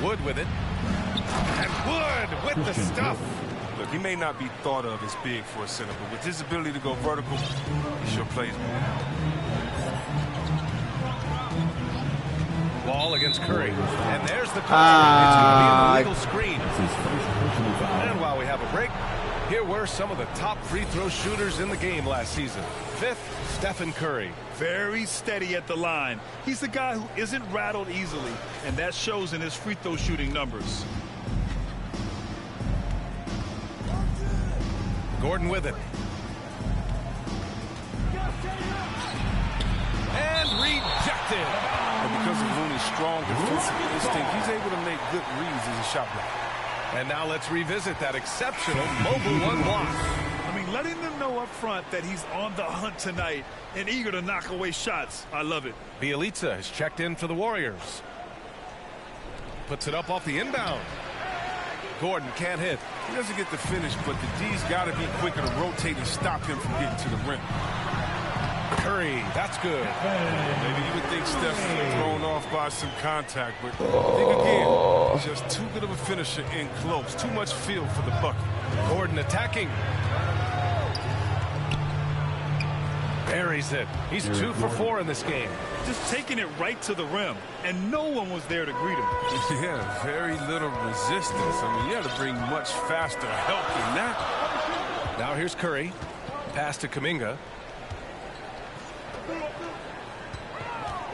Wood with it. And Wood with the stuff. Look, he may not be thought of as big for a center, but with his ability to go vertical, he sure plays more. Wall against Curry. And there's the call. It's going to be an illegal screen. And while we have a break, here were some of the top free throw shooters in the game last season. 5th, Stephen Curry. Very steady at the line. He's the guy who isn't rattled easily, and that shows in his free throw shooting numbers. Gordon with it. And rejected. And because of Looney's strong defensive instinct, he's able to make good reads as a shot block. And now let's revisit that exceptional mobile one block. I mean, letting them know up front that he's on the hunt tonight and eager to knock away shots. I love it. Bielitsa has checked in for the Warriors. Puts it up off the inbound. Gordon can't hit. He doesn't get the finish, but the D's got to be quicker to rotate and stop him from getting to the rim. Curry, that's good. Maybe you would think Steph's thrown off by some contact, but I think again, he's just too good of a finisher in close. Too much feel for the bucket. Gordon attacking. Buries it. He's 2 for 4 in this game. Just taking it right to the rim, and no one was there to greet him. Yeah, very little resistance. I mean, you had to bring much faster help than that. Now here's Curry. Pass to Kuminga.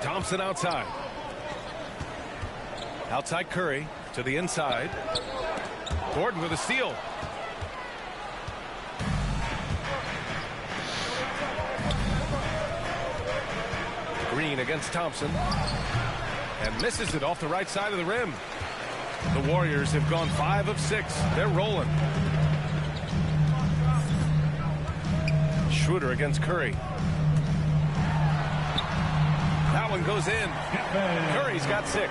Thompson outside. Outside Curry to the inside. Gordon with a steal. Green against Thompson. And misses it off the right side of the rim. The Warriors have gone 5 of 6. They're rolling. Schroeder against Curry. That one goes in. Curry's got 6.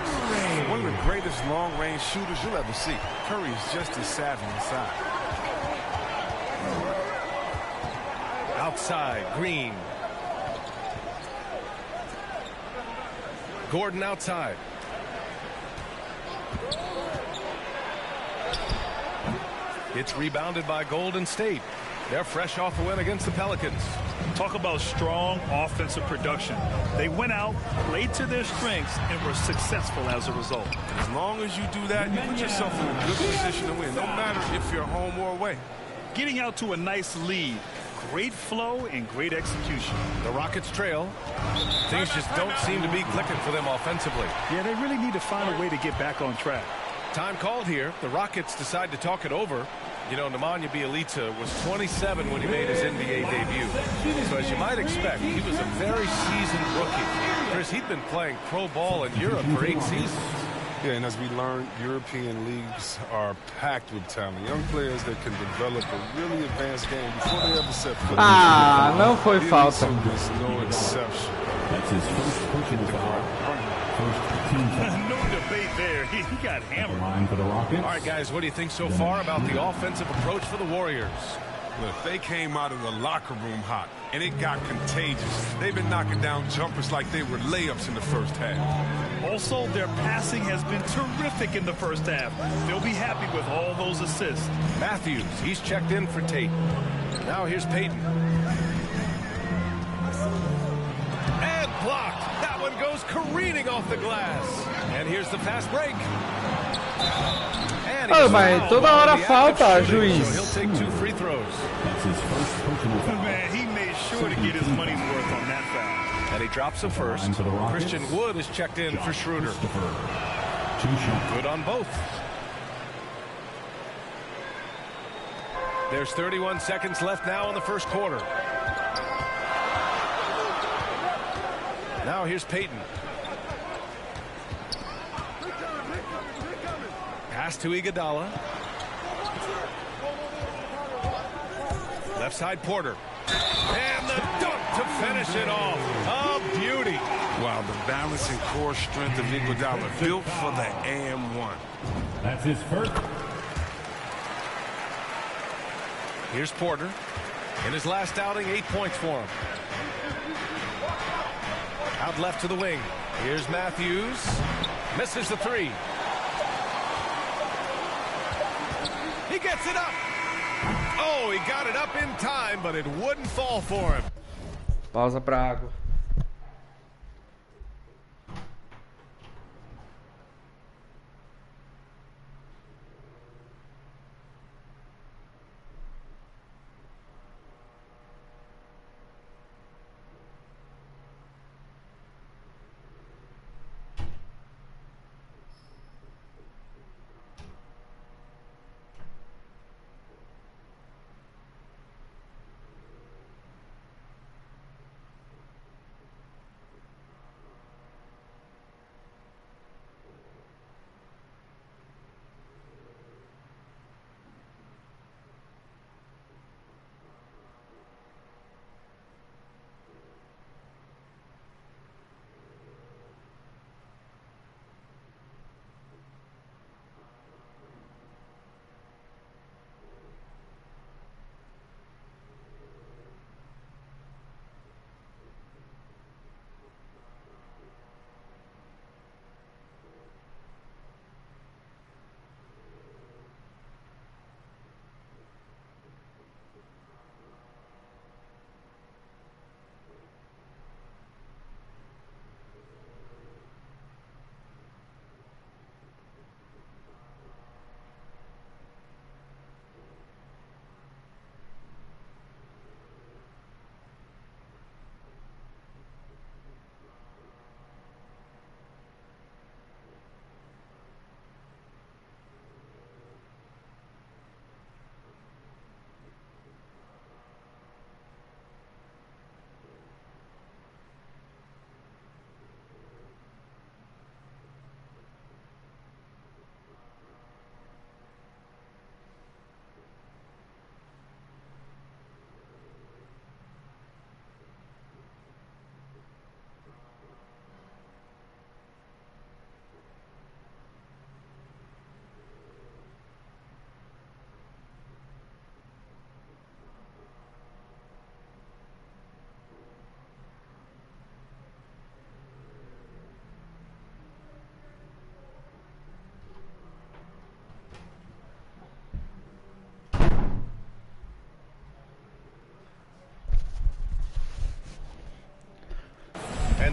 One of the greatest long-range shooters you'll ever see. Curry's just as savvy inside. Outside, Green. Gordon outside. It's rebounded by Golden State. They're fresh off a win against the Pelicans. Talk about strong offensive production. They went out, played to their strengths, and were successful as a result. As long as you do that, you put yourself in a good position to win, no matter if you're home or away. Getting out to a nice lead. Great flow and great execution. The Rockets trail. Things just don't seem to be clicking for them offensively. Yeah, they really need to find a way to get back on track. Time called here. The Rockets decide to talk it over. You know, Nemanja Bjelica was 27 when he made his NBA debut. So as you might expect, he was a very seasoned rookie. Chris, he'd been playing pro ball in Europe for 8 seasons. Yeah, and as we learned, European leagues are packed with talent. Young players that can develop a really advanced game before they ever set foot. Ah, não foi falta. No exception. That's his first personal foul. First team foul. No debate there. He got hammered. Line for the Rockets. All right, guys, what do you think so far about the offensive approach for the Warriors? Look, they came out of the locker room hot, and it got contagious. They've been knocking down jumpers like they were layups in the first half. Also, their passing has been terrific in the first half. They'll be happy with all those assists. Matthews, he's checked in for Tate. Now here's Payton. And blocked. That one goes careening off the glass. And here's the fast break. Oh, mas toda hora falta, juiz. So he'll take 2 free throws. That's his first personal foul. Man, he made sure to get his money's worth on that foul. And he drops a first. Christian Wood is checked in for Schroeder. Good on both. There's 31 seconds left now in the first quarter. Now here's Payton. Pass to Iguodala. Left side Porter. And the dunk to finish it off. A beauty. Wow, the balance and core strength of Iguodala built for the AM1. That's his first. Here's Porter. In his last outing, 8 points for him. Out left to the wing. Here's Matthews. Misses the 3. He gets it up. Oh, he got it up in time, but it wouldn't fall for him. Pausa pra água.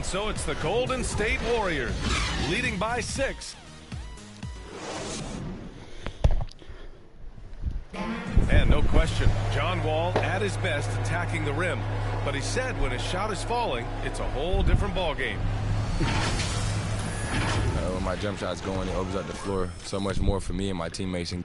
so it's the Golden State Warriors leading by 6. And no question, John Wall at his best attacking the rim. But he said when his shot is falling, it's a whole different ball game. When my jump shot's going, it opens up the floor so much more for me and my teammates. And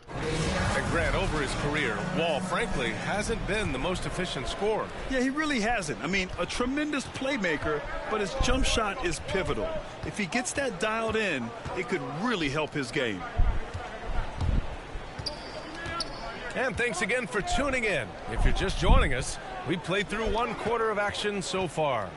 Grant, over his career, Wall, frankly, hasn't been the most efficient scorer. Yeah, he really hasn't. I mean, a tremendous playmaker, but his jump shot is pivotal. If he gets that dialed in, it could really help his game. And thanks again for tuning in. If you're just joining us, we played through 1 quarter of action so far.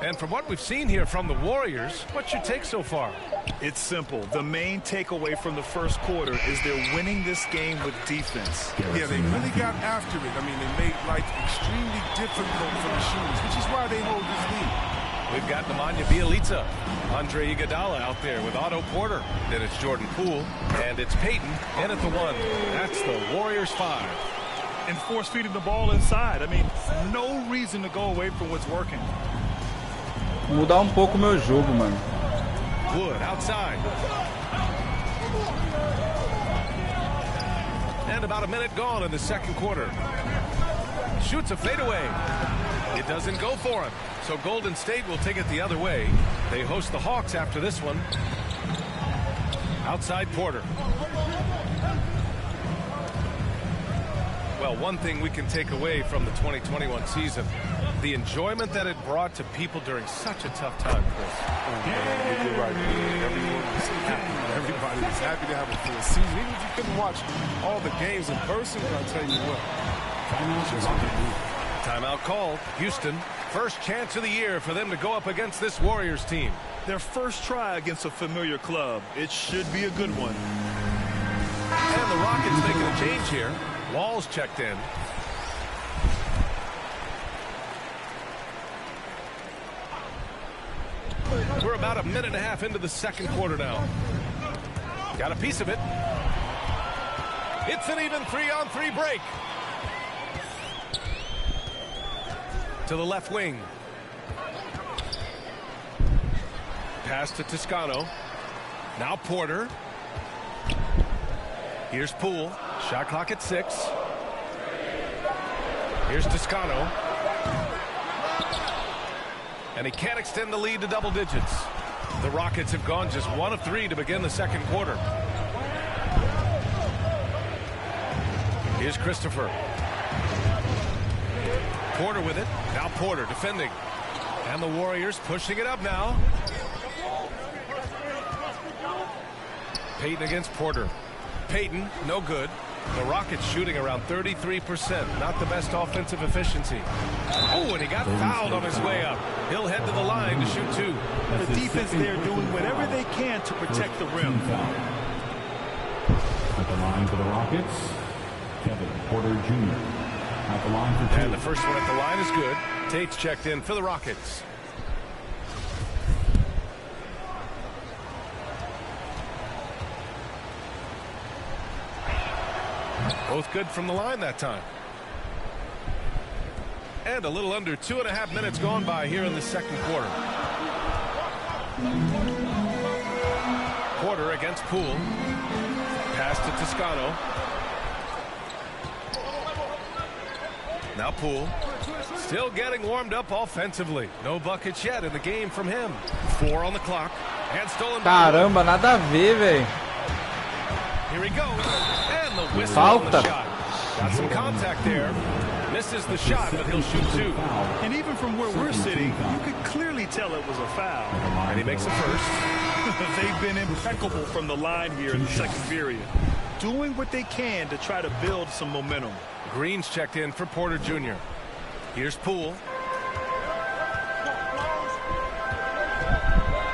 And from what we've seen here from the Warriors, what's your take so far? It's simple. The main takeaway from the first quarter is they're winning this game with defense. Yeah, they really got after it. I mean, they made life extremely difficult for the shooters, which is why they hold this lead. We've got Nemanja Bjelica, Andre Iguodala out there with Otto Porter. Then it's Jordan Poole, and it's Payton in at the 1. That's the Warriors 5. And force feeding the ball inside. I mean, no reason to go away from what's working. Mudar pouco meu jogo, mano. Wood outside. And about a minute gone in the second quarter. Shoots a fadeaway. It doesn't go for him. So Golden State will take it the other way. They host the Hawks after this one. Outside Porter. Well, one thing we can take away from the 2021 season, the enjoyment that it brought to people during such a tough time, Chris. You're right. Everyone was happy. Everybody was happy to have a full season. Even if you couldn't watch all the games in person, I'll tell you what. Timeout called. Houston, first chance of the year for them to go up against this Warriors team. Their first try against a familiar club. It should be a good one. And the Rockets making a change here. Wall's checked in. We're about a minute and a half into the second quarter now. Got a piece of it. It's an even 3-on-3 break. To the left wing. Pass to Toscano. Now Porter. Here's Poole. Shot clock at 6. Here's Toscano. And he can't extend the lead to double digits. The Rockets have gone just 1 of 3 to begin the second quarter. Here's Christopher. Porter with it. Now Porter defending. And the Warriors pushing it up now. Payton against Porter. Payton, no good. The Rockets shooting around 33%. Not the best offensive efficiency. Oh, and he got fouled on his way up. He'll head to the line to shoot 2. The defense there doing whatever they can to protect the rim. At the line for the Rockets, Kevin Porter Jr. At the line for 2. And the first one at the line is good. Tate's checked in for the Rockets. Both good from the line that time. And a little under 2.5 minutes gone by here in the second quarter. Porter against Poole. Pass to Toscano. Now Poole. Still getting warmed up offensively. No buckets yet in the game from him. 4 on the clock. And stolen by Caramba, nada a ver, velho. Here he goes. And the whistle on the shot. Got some contact there. Misses the shot, but he'll shoot 2. And even from where we're sitting, you could clearly tell it was a foul. And he makes a first. They've been impeccable from the line here in the second period. Doing what they can to try to build some momentum. Green's checked in for Porter Jr. Here's Poole.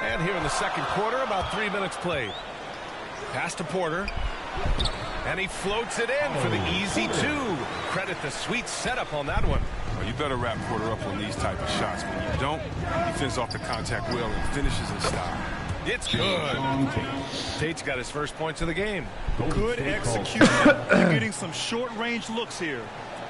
And here in the second quarter, about 3 minutes played. Pass to Porter. And he floats it in for the easy 2. Credit the sweet setup on that one. Well, you better wrap Porter up on these type of shots. When you don't, he fends off the contact well and finishes in style. It's good. Tate's got his first points of the game. Good execution. You're getting some short-range looks here.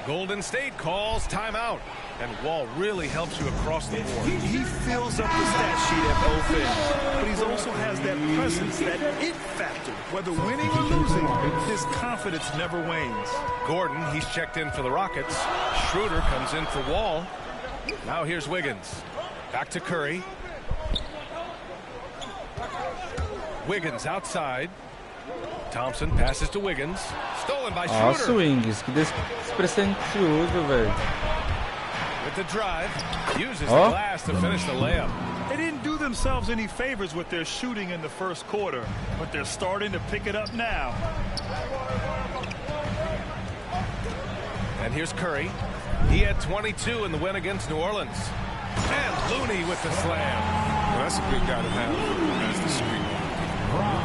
Golden State calls timeout. And Wall really helps you across the board. He fills up the stat sheet at both ends, but he also has that presence, that it factor. Whether winning or losing, his confidence never wanes. Gordon, he's checked in for the Rockets. Schroeder comes in for Wall. Now here's Wiggins. Back to Curry. Wiggins outside. Thompson passes to Wiggins. Stolen by Schroeder. Nossa, Wings, que despretensioso, velho. With the drive, uses the glass to finish the layup. They didn't do themselves any favors with their shooting in the first quarter, but they're starting to pick it up now. And here's Curry. He had 22 in the win against New Orleans. And Looney with the slam. Well, that's a good guy to have as the screen.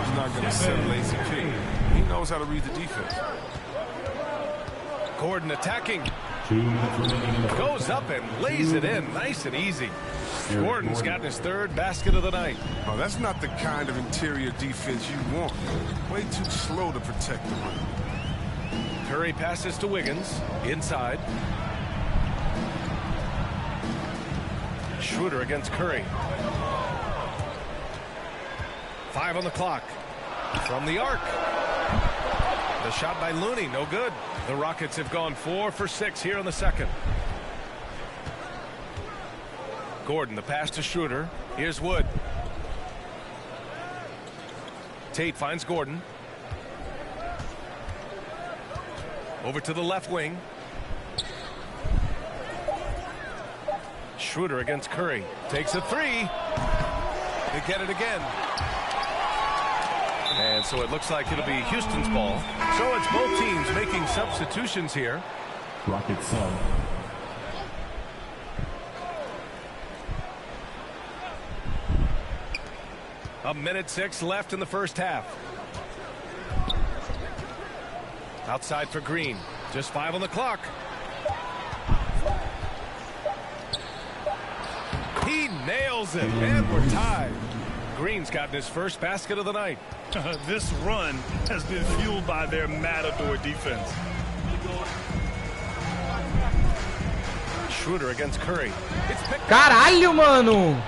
He's not going to set a lazy pick. He knows how to read the defense. Gordon attacking. Goes up and lays it in nice and easy. Gordon's gotten his third basket of the night. Oh, that's not the kind of interior defense you want. Way too slow to protect the rim. Curry passes to Wiggins. Inside. Schroeder against Curry. 5 on the clock. From the arc. The shot by Looney, no good. The Rockets have gone 4 for 6 here in the second. Gordon, the pass to Schroeder. Here's Wood. Tate finds Gordon. Over to the left wing. Schroeder against Curry. Takes a three. They get it again. And so it looks like it'll be Houston's ball. So it's both teams making substitutions here. Rockets sub. A minute 6 left in the first half. Outside for Green. Just 5 on the clock. He nails it, and we're tied. Green's gotten his first basket of the night. This run has been fueled by their matador defense. Schroeder against Curry. It's picked. Caralho, mano!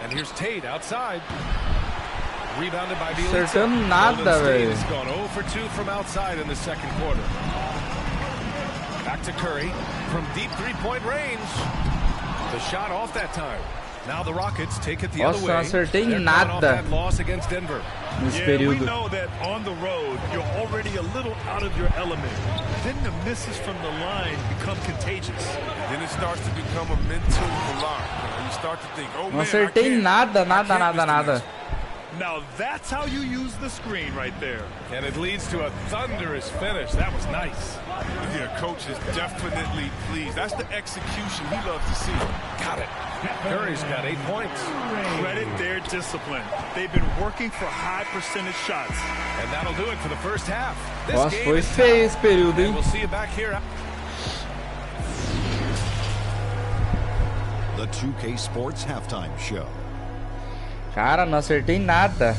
And here's Tate outside. Rebounded by Bielitsa. Acertando nada, velho. He's gone 0 for 2 from outside in the second quarter. Back to Curry from deep three-point range. The shot off that time. Now the Rockets take it the other way. Nossa, acertei They're nada off that loss against Denver. nesse We período. know that on the road, you're already a little out of your element. Then the misses from the line become contagious. Then it starts to become a mental alarm. You start to think, oh Não man, acertei nada. Now that's how you use the screen right there. And it leads to a thunderous finish. That was nice. Yeah, coach is definitely pleased. That's the execution he loves to see. Got it. Curry's got 8 points. Credit their discipline. They've been working for high percentage shots. And that'll do it for the first half. This Nossa, game foi is feio tied. esse período, And hein? we'll see you back here. The 2K Sports Halftime Show. Cara, não acertei nada.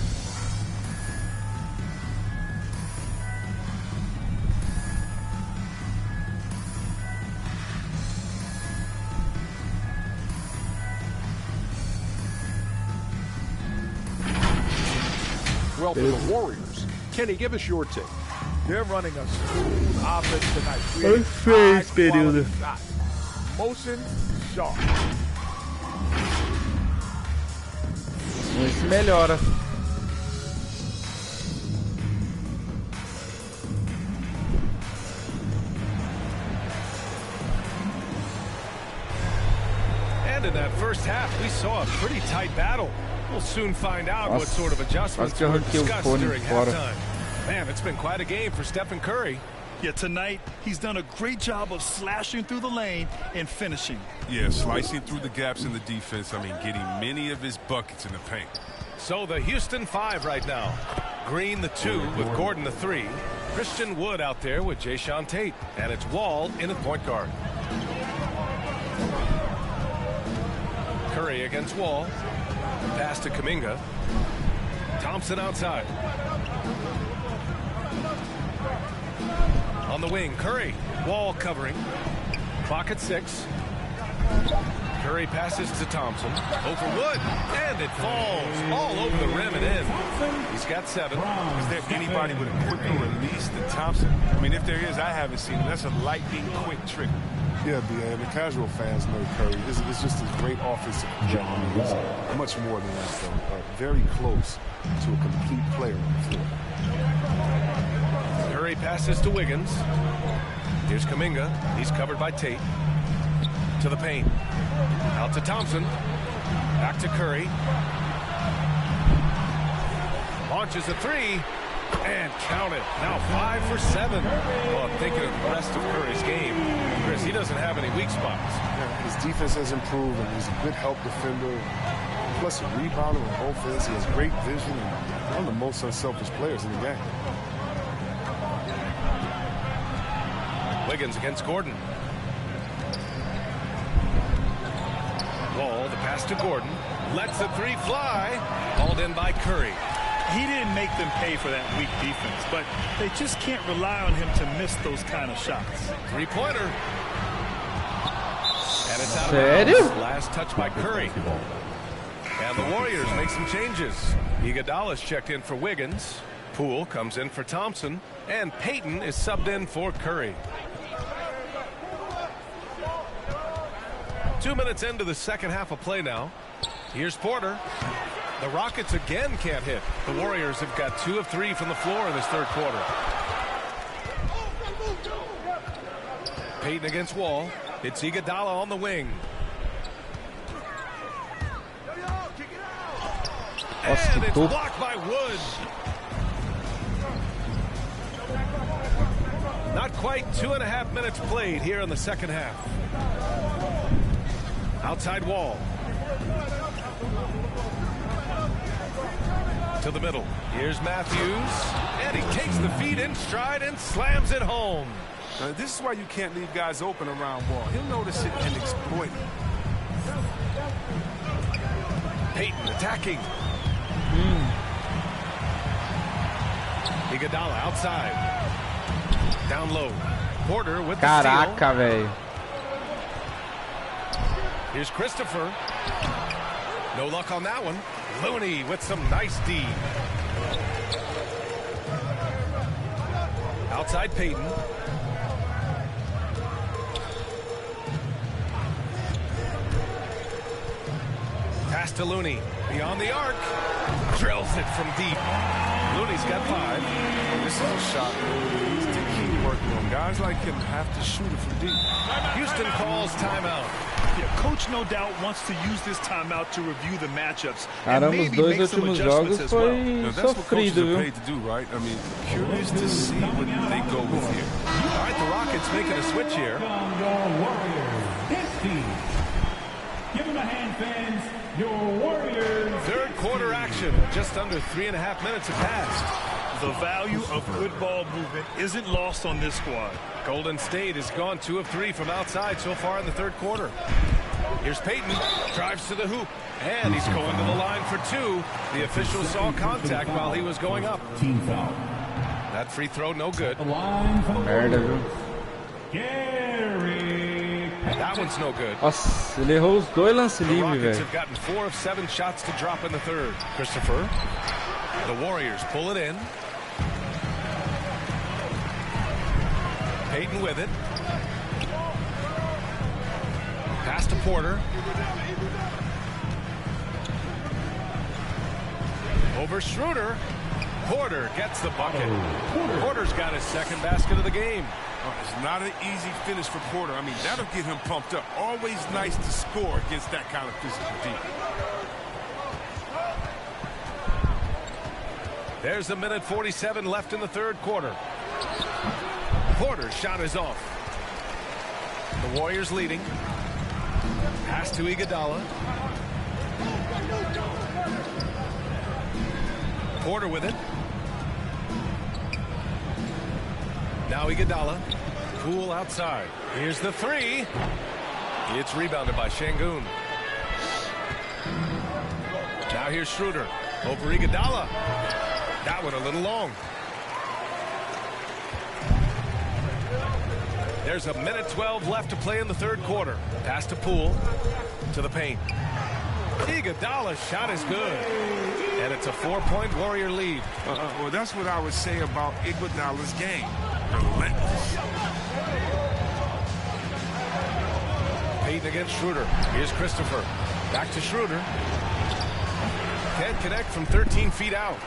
Well, for the Warriors, Kenny, give us your take. They're running a smooth offense tonight. Foi feio esse período. Motion sharp. Vamos ver se melhora. And in that first half, we saw a pretty tight battle. We'll soon find out what sort of adjustments were discussed during halftime. Man, it's been quite a game for Stephen Curry. Yeah, tonight, he's done a great job of slashing through the lane and finishing. Yeah, slicing through the gaps in the defense. I mean, getting many of his buckets in the paint. So the Houston 5 right now. Green the 2 with Gordon the 3. Christian Wood out there with Jayshawn Tate. And it's Wall in at point guard. Curry against Wall. Pass to Kuminga. Thompson outside. On the wing, Curry. Wall covering. Clock at 6. Curry passes to Thompson. Over Wood. And it falls all over the rim and in. He's got 7. Is there anybody with a quicker release than Thompson? I mean, if there is, I haven't seen it. That's a lightning quick trigger. Yeah, B.A. And the casual fans know Curry. It's just a great offensive player. He's much more than that, though. Very close to a complete player on the floor. Curry passes to Wiggins. Here's Kuminga. He's covered by Tate. To the paint. Out to Thompson. Back to Curry. Launches a 3. And count it. Now 5 for 7. Well, I'm thinking of the rest of Curry's game. Chris, he doesn't have any weak spots. Yeah, his defense has improved, and he's a good help defender. Plus a rebounder on offense. He has great vision and one of the most unselfish players in the game. Wiggins against Gordon. Wall, the pass to Gordon. Lets the 3 fly. Hauled in by Curry. He didn't make them pay for that weak defense, but they just can't rely on him to miss those kind of shots. 3-pointer. And it's out of bounds. Last touch by Curry. And the Warriors make some changes. Iguodala's checked in for Wiggins. Poole comes in for Thompson. And Payton is subbed in for Curry. 2 minutes into the second half of play now. Here's Porter. The Rockets again can't hit. The Warriors have got 2 of 3 from the floor in this third quarter. Payton against Wall. It's Iguodala on the wing. And it's blocked by Wood. Not quite 2.5 minutes played here in the second half. Outside Wall. To the middle. Here's Matthews. And he takes the feed in stride and slams it home. This is why you can't leave guys open around Wall. He'll notice it and exploit it. Payton attacking. Iguodala outside. Down low. Porter with the steal. Caraca, velho. Here's Christopher. No luck on that one. Looney with some nice D. Outside Payton. Pass to Looney. Beyond the arc. Drills it from deep. Looney's got 5. This is a shot Looney needs to keep working on. Guys like him have to shoot it from deep. Houston calls timeout. Yeah, coach no doubt wants to use this timeout to review the matchups. Caramba, os dois últimos jogos foi sofrido, viu? Paid to do, right? I mean, curious to see what they go with here. All right, the Rockets making a switch here. Give them a hand, fans. Your Warriors. Third quarter action. Just under 3.5 minutes have passed. The value of good ball movement isn't lost on this squad. Golden State has gone 2 of 3 from outside so far in the third quarter. Here's Payton. Drives to the hoop. And he's going to the line for 2. The official saw contact while he was going up. Team foul. That free throw no good. Merda, viu? That one's no good. Nossa, ele errou os dois lances livres, Rockets velho. have gotten 4 of 7 shots to drop in the third. Christopher. The Warriors pull it in. Payton with it. Pass to Porter. Over Schroeder. Porter gets the bucket. Porter's got his second basket of the game. It's not an easy finish for Porter. I mean, that'll get him pumped up. Always nice to score against that kind of physical defense. There's 1:47 left in the third quarter. Porter's shot is off. The Warriors leading. Pass to Iguodala. Porter with it. Now Iguodala. Poole outside. Here's the 3. It's rebounded by Şengün. Now here's Schroeder. Over Iguodala. That one a little long. There's a minute 12 left to play in the third quarter. Pass to Poole. To the paint. Iguodala's shot is good. And it's a 4-point Warrior lead. Well, that's what I would say about Iguodala's game. Relentless. Payton against Schroeder. Here's Christopher. Back to Schroeder. Can't connect from 13 feet out.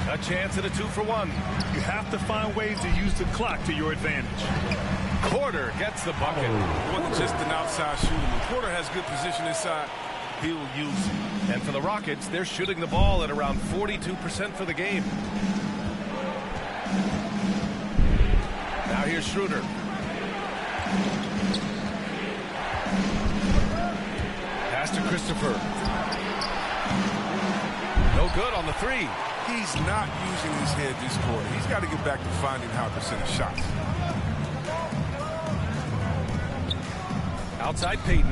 A chance at a 2-for-1. You have to find ways to use the clock to your advantage. Porter gets the bucket. It wasn't just an outside shooter. When Porter has good position inside, he'll use it. And for the Rockets, they're shooting the ball at around 42% for the game. Now here's Schroeder. Pass to Christopher. No good on the three. He's not using his head this quarter. He's got to get back to finding how to send shots. Outside Payton.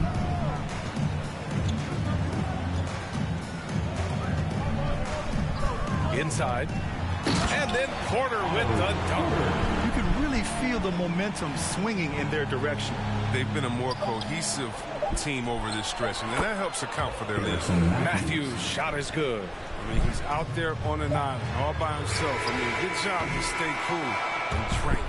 Inside. And then Porter with the dunk. You can really feel the momentum swinging in their direction. They've been a more cohesive team over this stretch, and that helps account for their lead. Matthews' shot is good. I mean, he's out there on an island all by himself. I mean, good job to stay cool and train.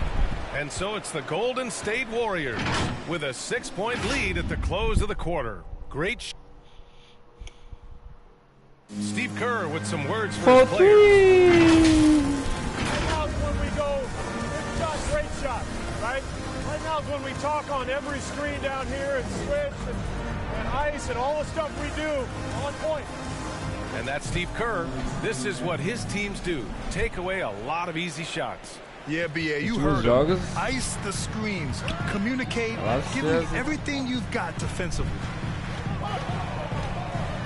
And so it's the Golden State Warriors with a 6-point lead at the close of the quarter. Great. Steve Kerr with some words for his players. Right now is when we go, good shot, great shot, right? Right now is when we talk on every screen down here and switch and ice and all the stuff we do on point. And that's Steve Kerr. This is what his teams do. Take away a lot of easy shots. Yeah, BA, you heard him. Ice the screens. Communicate. Give me everything you've got defensively.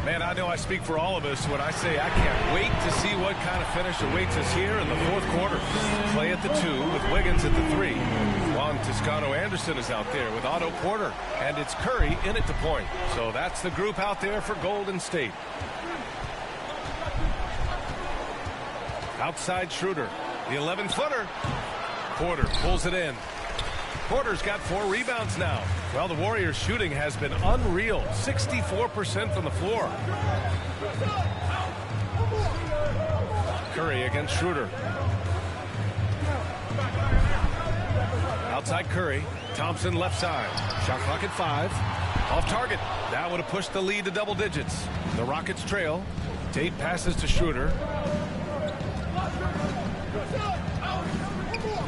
Man, I know I speak for all of us when I say I can't wait to see what kind of finish awaits us here in the fourth quarter. Clay at the 2 with Wiggins at the 3. Juan Toscano-Anderson is out there with Otto Porter. And it's Curry in at the point. So that's the group out there for Golden State. Outside Schroeder. The 11-footer. Porter pulls it in. Porter's got 4 rebounds now. Well, the Warriors' shooting has been unreal. 64% from the floor. Curry against Schroeder. Outside Curry. Thompson left side. Shot clock at 5. Off target. That would have pushed the lead to double digits. The Rockets trail. Tate passes to Schroeder.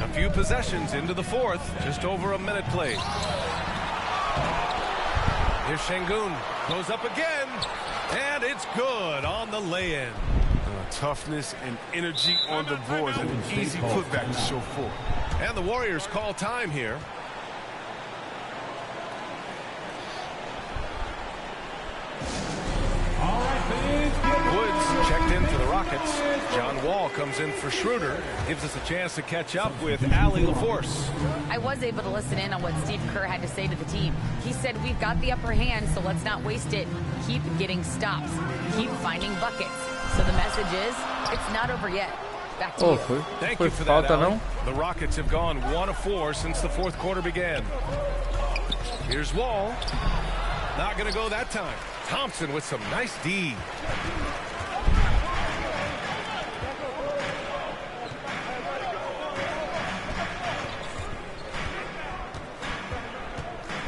A few possessions into the fourth. Just over a minute played. Here's Şengün. Goes up again. And it's good on the lay-in. Toughness and energy on the boards and an easy putback to show for. And the Warriors call time here. Woods checked in for the Rockets. John Wall comes in for Schroeder. Gives us a chance to catch up with Allie LaForce. I was able to listen in on what Steve Kerr had to say to the team. He said, we've got the upper hand, so let's not waste it. Keep getting stops. Keep finding buckets. So the message is, it's not over yet. Back to you. Thank you for that, Allie. The Rockets have gone 1 of 4 since the fourth quarter began. Here's Wall. Not going to go that time. Thompson with some nice D.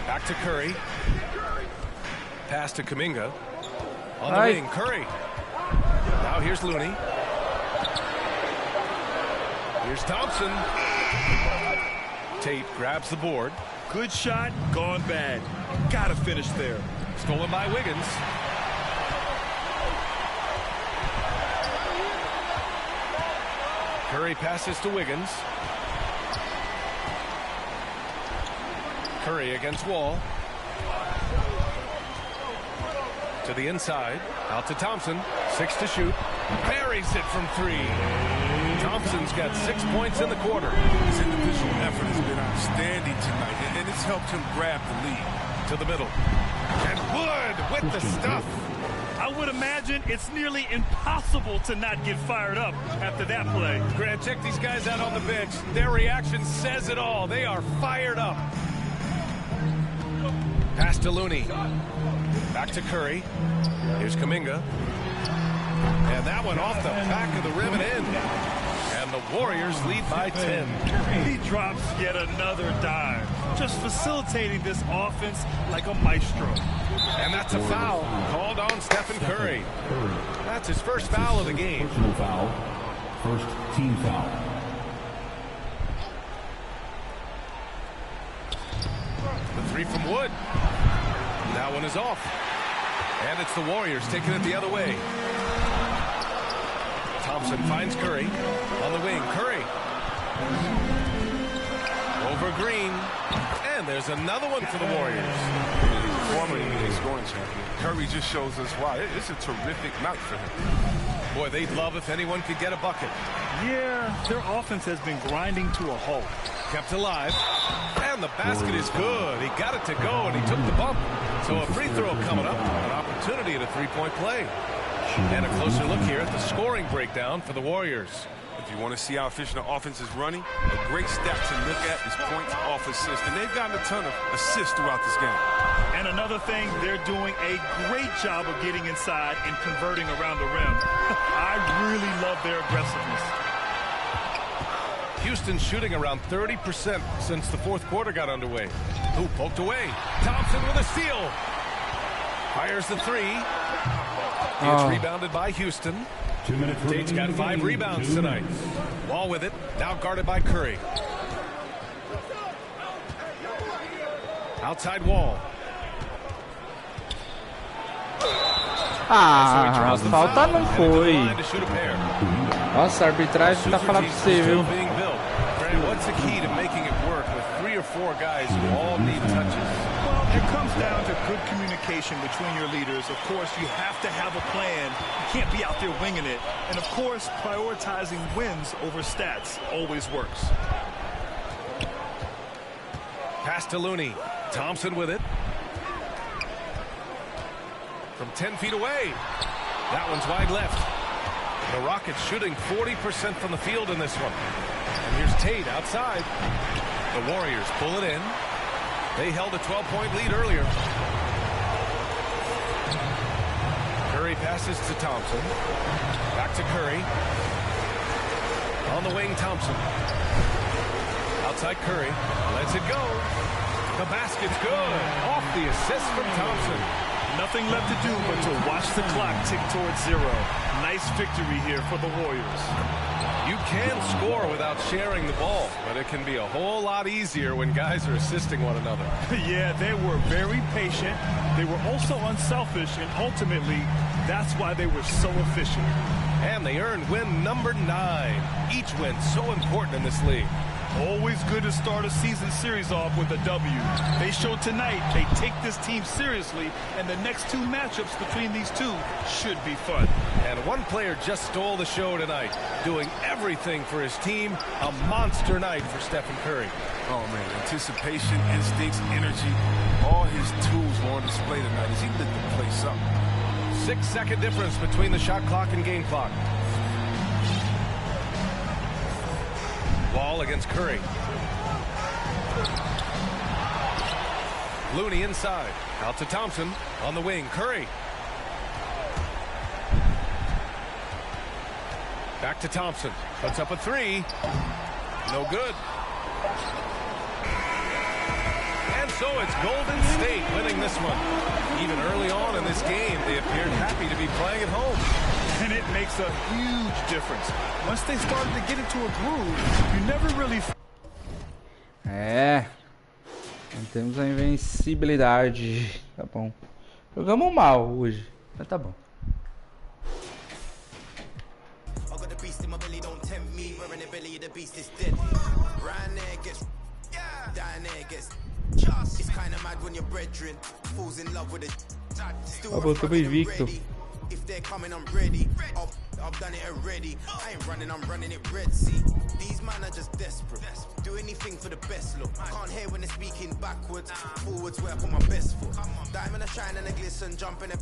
Back to Curry. Pass to Kuminga. On the wing, Curry. Now here's Looney. Here's Thompson. Tate grabs the board. Good shot, gone bad. Gotta finish there. Stolen by Wiggins. Curry passes to Wiggins. Curry against Wall. To the inside. Out to Thompson. 6 to shoot. Buries it from 3. Thompson's got 6 points in the quarter. His individual effort has been outstanding tonight, and it's helped him grab the lead. To the middle. And Wood with the stuff. I would imagine it's nearly impossible to not get fired up after that play. Grant, check these guys out on the bench. Their reaction says it all. They are fired up. Pass to Looney. Back to Curry. Here's Kuminga. And that one off the back of the rim and in. And the Warriors lead by 10. He drops yet another dime, just facilitating this offense like a maestro. And that's a foul called on Stephen Curry. That's his first foul of the game. Personal foul. First team foul. The three from Wood. That one is off. And it's the Warriors taking it the other way. Thompson finds Curry on the wing. Curry over Green, and there's another one for the Warriors. Former NBA scoring champion. Curry just shows us why. It's a terrific night for him. Boy, they'd love if anyone could get a bucket. Yeah, their offense has been grinding to a halt. Kept alive, and the basket is good. He got it to go, and he took the bump. So a free throw coming up, an opportunity at a three-point play. And a closer look here at the scoring breakdown for the Warriors. If you want to see how efficient the offense is running, a great stat to look at is points off assists. And they've gotten a ton of assists throughout this game. And another thing, they're doing a great job of getting inside and converting around the rim. I really love their aggressiveness. Houston shooting around 30% since the fourth quarter got underway. Who poked away? Thompson with a steal. Fires the three. It's rebounded by Houston. 2 minutes. Tate's got 5 rebounds tonight. Wall with it. Now guarded by Curry. Outside Wall. Ah, falta não foi. Nossa, a arbitragem tá falando pra você, viu? What's the key to making it work with 3 or 4 guys who all need touches? Well, it comes down to good communication between your leaders. Of course, you have to have a plan. You can't be out there winging it. And of course, prioritizing wins over stats always works. Pass to Looney. Thompson with it. From 10 feet away. That one's wide left. The Rockets shooting 40% from the field in this one. And here's Tate outside. The Warriors pull it in. They held a 12-point lead earlier. Curry passes to Thompson. Back to Curry. On the wing, Thompson. Outside Curry. Lets it go. The basket's good. Off the assist from Thompson. Nothing left to do but to watch the clock tick towards 0. Nice victory here for the Warriors. You can score without sharing the ball, but it can be a whole lot easier when guys are assisting one another. Yeah, they were very patient. They were also unselfish, and ultimately, that's why they were so efficient. And they earned win number 9. Each win so important in this league. Always good to start a season series off with a W. They showed tonight they take this team seriously, and the next 2 matchups between these two should be fun. And one player just stole the show tonight, doing everything for his team. A monster night for Stephen Curry. Oh, man, anticipation, instincts, energy, all his tools were on display tonight as he lit the place up. 6-second difference between the shot clock and game clock. Wall against Curry. Looney inside. Out to Thompson on the wing. Curry. Back to Thompson. Puts up a 3. No good. And so it's Golden State winning this one. Even early on in this game, they appeared happy to be playing at home. And it makes a huge difference. Once they started to get into a groove, you never really... É. Não temos a invencibilidade. Tá bom. Jogamos mal hoje, mas tá bom. Acabou, tô invicto. If they're coming, I'm ready. I've done it already. I ain't running, I'm running it Red Sea. These men are just desperate. Do anything for the best look. Can't hear when they're speaking backwards. Forwards where I put my best foot. Diamond a shine and a glisten, jumping a